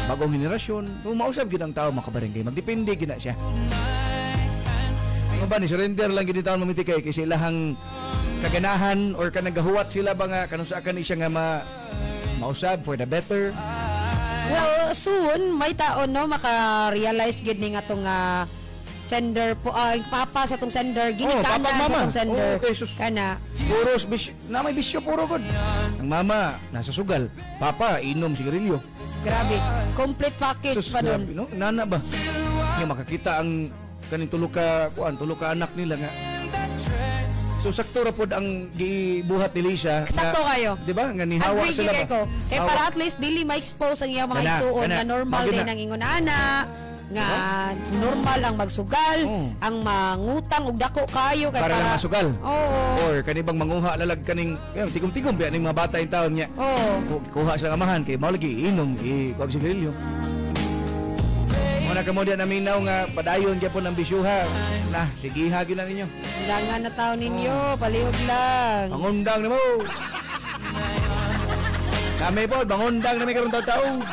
bagong henerasyon. Kung mausab gid ang tao makabarangay, magdepende gid na siya. Ano ba ni surrender lang gid taon mamitikay kay ilahang kaganahan or kanagahuwat sila ba nga kanus akan siya nga mausab for the better. Well, soon may taon no maka-realize gid ni nga tong sender po papa sa tong sender ginikanan sa tong sender. Okay, kana puros na may bisyo puro gud. Ang mama nasa sugal, papa inom sigarilyo. Grabe, complete package pa doon. No? Nana ba? Nga makakita ang kaning tulo ka anak nila nga. So sakto ra pod ang gibuhat ni Lisa. Sakto kayo. Di ba? Nga nihawa sila ba? Ko. Para at least dili ma-expose ang iyang mga isuon nga normal din ang ingon ana. Nga normal ang magsugal, ang mangutang og dako kayo kay para lang masugal. Oo. Or kanibang manguha lalag kaning tigom-tigom biya ning mga bata in taon niya. Oo. Kuha sa amahan kay mao lagi inom kuwag sigarilyo. Muna kamo diyan naminaw nga padayon gyapon ang bisyuha. Nah, sige hagi na ninyo. Dangan na taon ninyo, palihog lang. Mangundang na mo. Kami po, mangundang na may karon taon.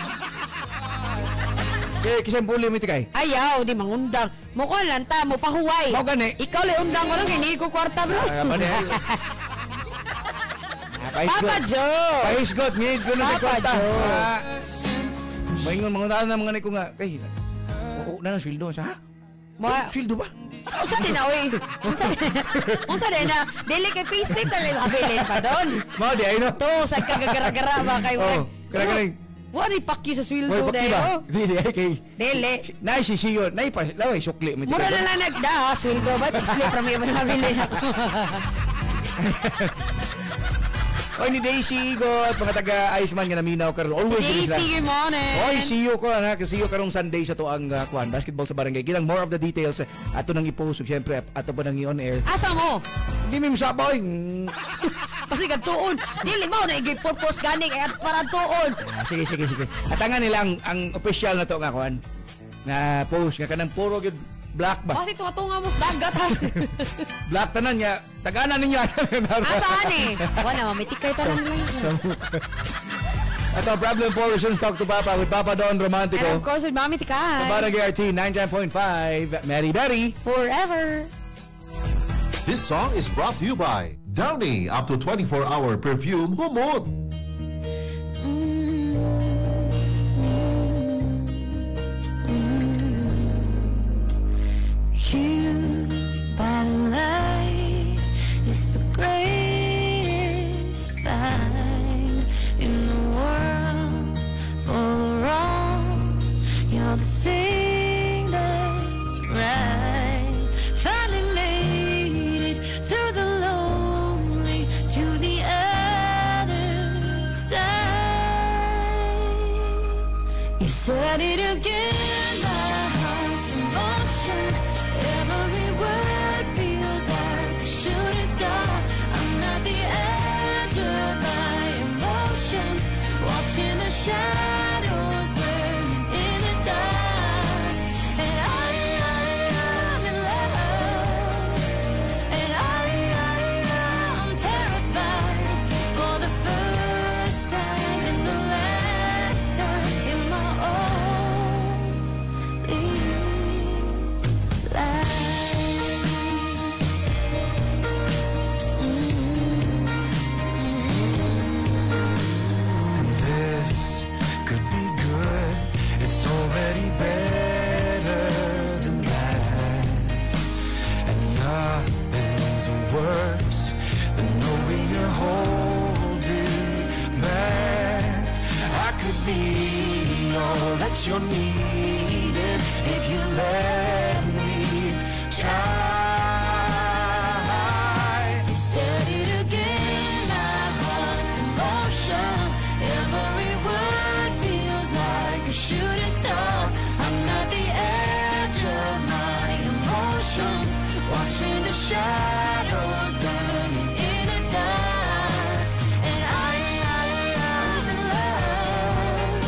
Okay, kisang puli mo itikay. Ayaw, di mangundang. Mukha lang ta, mo pahuway. Mau gani. Ikaw li undang mo lang, hindi ko kwarta bro. Papa Joe. Pahisgot, need ko na sa kwarta. Maingon mangundang na mga niko nga. Kay, na ng sweldo siya. Ha? Sweldo ba? Unsa din na, oy? Unsa din na? Dili kay payslip na lang makabilin pa doon. Mao di ay no. To, sa kagagara-gara ba kay mo? Kara-kara. Wala pakki sa sweldo dahil. Dili ay kay. Dili. Nay sisiyo, nay pa laway sukli mo. Mura na lang nagda sweldo ba? Payslip ra may mabilin ako. Oy ni Daisy got mga taga Iceman nga naminaw karon always Daisy, good morning. Oy see you ko na kasi you karong Sunday sa tuang kuan basketball sa barangay. Gilang more of the details ato nang i-post syempre ato pa nang i-on air. Asa mo? Di mi masaboy. Kasi kadtuon. Dili mo na i-purpose gani kay para tuon. Sige. Atangan nila ang official na to nga kuan. Na post nga kanang puro gyud Black ba? Kasi tunga mo sa dagat ha. Black tanan niya. Tagana ninyo. Saan eh? Wala, mamitik kayo tanan lang. Ito, Problem Portions, Talk to Papa with Papa Don Romantico. And of course, with Mami Tikay. Sa Barangay RT 99.5, Mary Berry. Forever. This song is brought to you by Downy, up to 24-hour perfume humot. You by light is the greatest find in the world for wrong. You're the thing that's right. Finally made it through the lonely to the other side. You said it again, my heart's in motion. Every word feels like a shooting star. I'm at the edge of my emotions, watching the shadows burn in the dark. And I'm in love, and I'm terrified for the first time and the last time in my only life. This could be good. It's already better than that. And nothing's worse than knowing you're holding back. I could be all that you're needing if you let me try. You said it again, my heart's in motion. Every word feels like a shooting star. I'm at the edge of my emotions, watching the shadows burning in the dark. And I'm in love,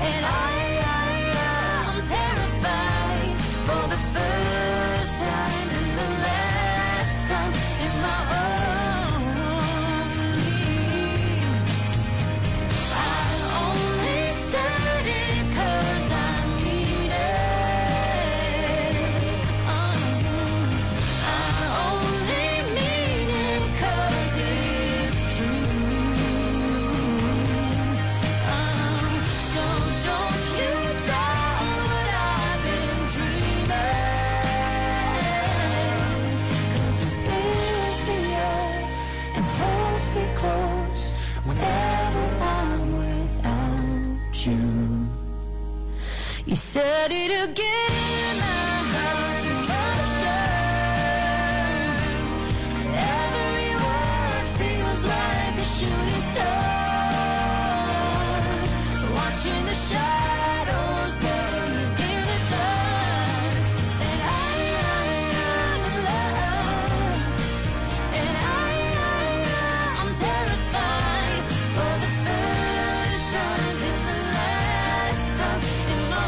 and I'm terrified for the first time and the last time in my I only said it 'cause I mean it. I only mean it 'cause it's true. So don't you doubt what I've been dreaming, 'cause it fills me up and holds me close whenever I'm without you. You said it again, my heart's in motion. Every word feels like a shooting star, watching the shadows burning in the dark. And I'm in love, and I'm terrified for the first time and the last time in my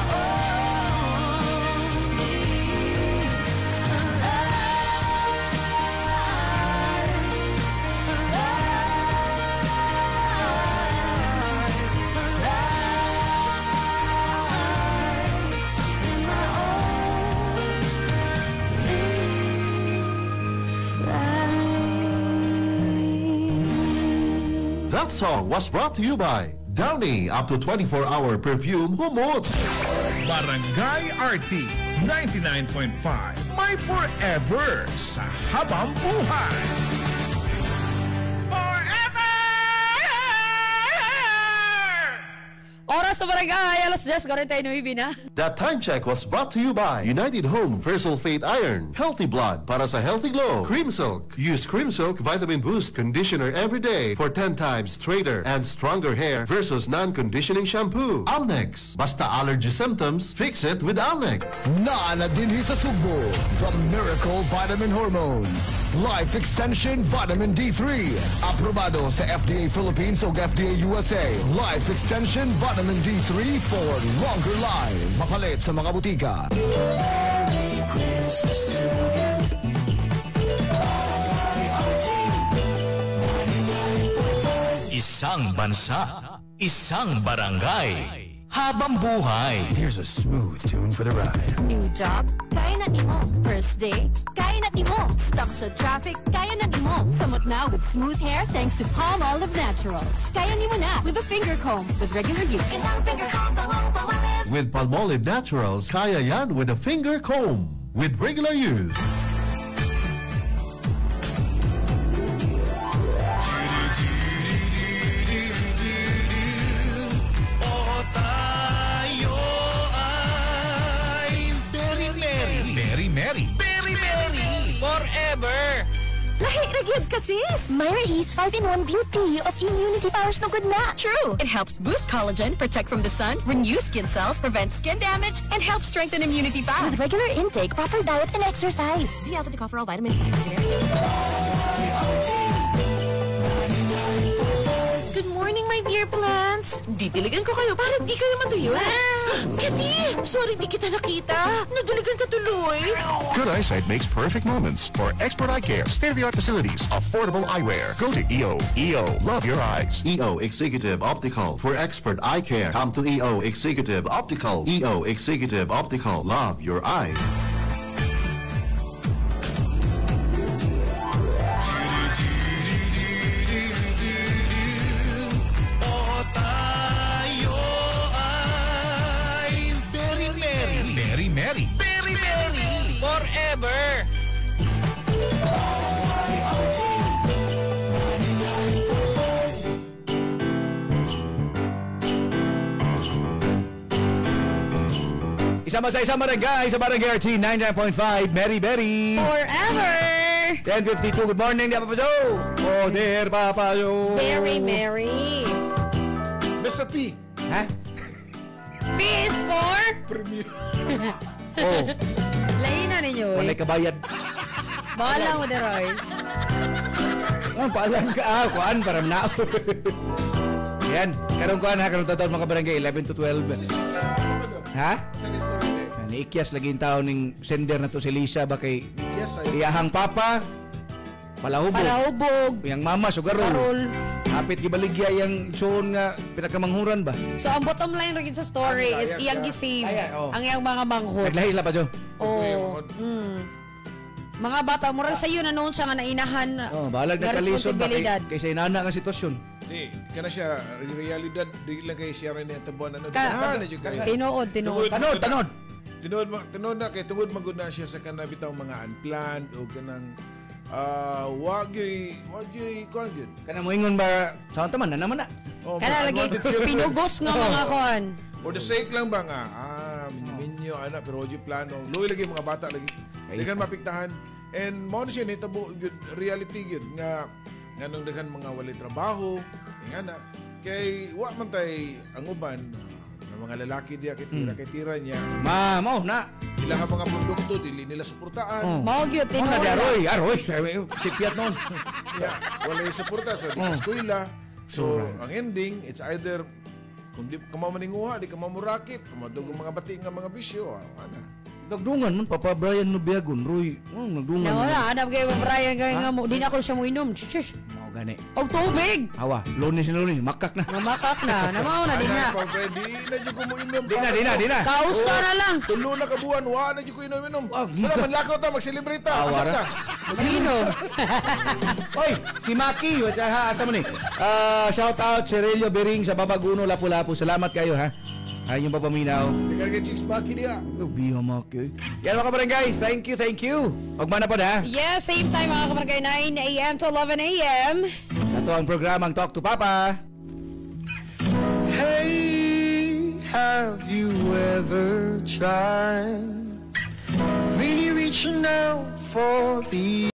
That song was brought to you by Downy, up to 24-hour perfume humot. Barangay RT 99.5. My forever sa habang buhay. Oras sa barangay, alas 10:49 na. That time check was brought to you by United Home Versulfate Iron. Healthy blood para sa healthy glow. Cream Silk. Use Cream Silk Vitamin Boost Conditioner every day for 10 times straighter and stronger hair versus non-conditioning shampoo. Alnex. Basta allergy symptoms, fix it with Alnex. Na dinhi sa Sugbo, the Miracle Vitamin Hormone. Life Extension Vitamin D3. Aprobado sa FDA Philippines o FDA USA. Life Extension Vitamin D3 for longer life. Mapalit sa mga butika. Isang bansa, isang barangay, habang buhay. Here's a smooth tune for the ride. New job? Kaya na nimo. First day? Kaya na nimo. Stuck sa traffic? Kaya na nimo. Samot na with smooth hair thanks to Palm Olive Naturals. Kaya nimo na with a finger comb with regular use. With Palmolive Naturals, kaya yan with a finger comb. With regular use. Forever! Lahi ragyod ka, sis! Myra E's 5-in-1 Beauty of Immunity Powers no good na. True! It helps boost collagen, protect from the sun, renew skin cells, prevent skin damage, and help strengthen immunity pa. With regular intake, proper diet, and exercise. D-alpha-tocopherol vitamin E. Good morning, my dear plants! Didiligan ko kayo para di kayo matuyo. Kati! Sorry di kita nakita. Nadiligan ka tuloy. Good eyesight makes perfect moments. For expert eye care, state-of-the-art facilities, affordable eyewear. Go to EO. EO, love your eyes. EO Executive Optical. For expert eye care, come to EO Executive Optical. EO Executive Optical. Love your eyes. Forever! Isama sa isang barangay sa Barangay RT 99.5, Mary Berry. Forever! 10:52, good morning, Papa Joe. Oh, dear Papa Joe. Very merry. Mr. P. Ha? P is for? Premier. Oh. Lain na ninyo eh. Walay kabayad. Bahala mo, Deroy. Paalam ka. Kuan, para na. Yan. Karong kuan ha. Karong taon mga barangay 11 to 12. Ha? Niikyas lagi yung tao ng sender na to si Lisa ba kay iyahang papa palahubog yang mama sugarol hapit gibaligya yang shown nga pinakamanghuran ba. So ang bottom line rin sa story is iyang gisave ang iyang mga manghod. Naglahi la pa Jo. Mga bata mo rin sa iyo na noon siya nga nainahan balag na kalisod ba kay sa inana nga sitwasyon. Di, kana siya realidad di lang kay siya rin yung tabuan ano. Tinod. Tinod na kay tungod magud na siya sa kana bitaw mga unplanned o kanang wagyoy kuan gyud. Kana moingon ba sa taman na naman na. Kana lagi pinugos nga mga kon. For the sake lang ba nga minyo ana pero di plano. Luoy lagi mga bata lagi. Di kan mapiktahan and mo siya ni tabo gyud reality gyud nga nganong daghan mga walay trabaho ingana kay wa man tay ang uban mga lalaki diya kay tira niya mao na ilang mga produkto dili nila suportaan mao gyud aroy sipiat non walay suporta sa eskwela so ang ending it's either kung di ka maninguha di ka mamurakit kumadugong mga bati nga mga bisyo ana nagdungan man Papa Brian Nubiagon Roy nagdungan wala anam kay Brian kay nga mo di na ko siya mo inom mao gani og tubig awa lunes makak na namao na din na di na jud ko mo inom di na kausa na lang tulo na ka buwan wa na jud ko inom wala man lakaw ta mag-celebrate ta asa ta mag-inom oy si Maki asa mo ni shout out si Relio Bering sa Babaguno Lapu-Lapu salamat kayo ha. Ay, yung papaminaw. Tingnan kay Chicks Baki niya. Biya Maki. Yan mga kabarangay, thank you. Pagmana po na. Yes, same time mga kabarangay, 9 a.m. to 11 a.m. Sa ito ang programang Talk to Papa. Hey, have you ever tried really reaching out for the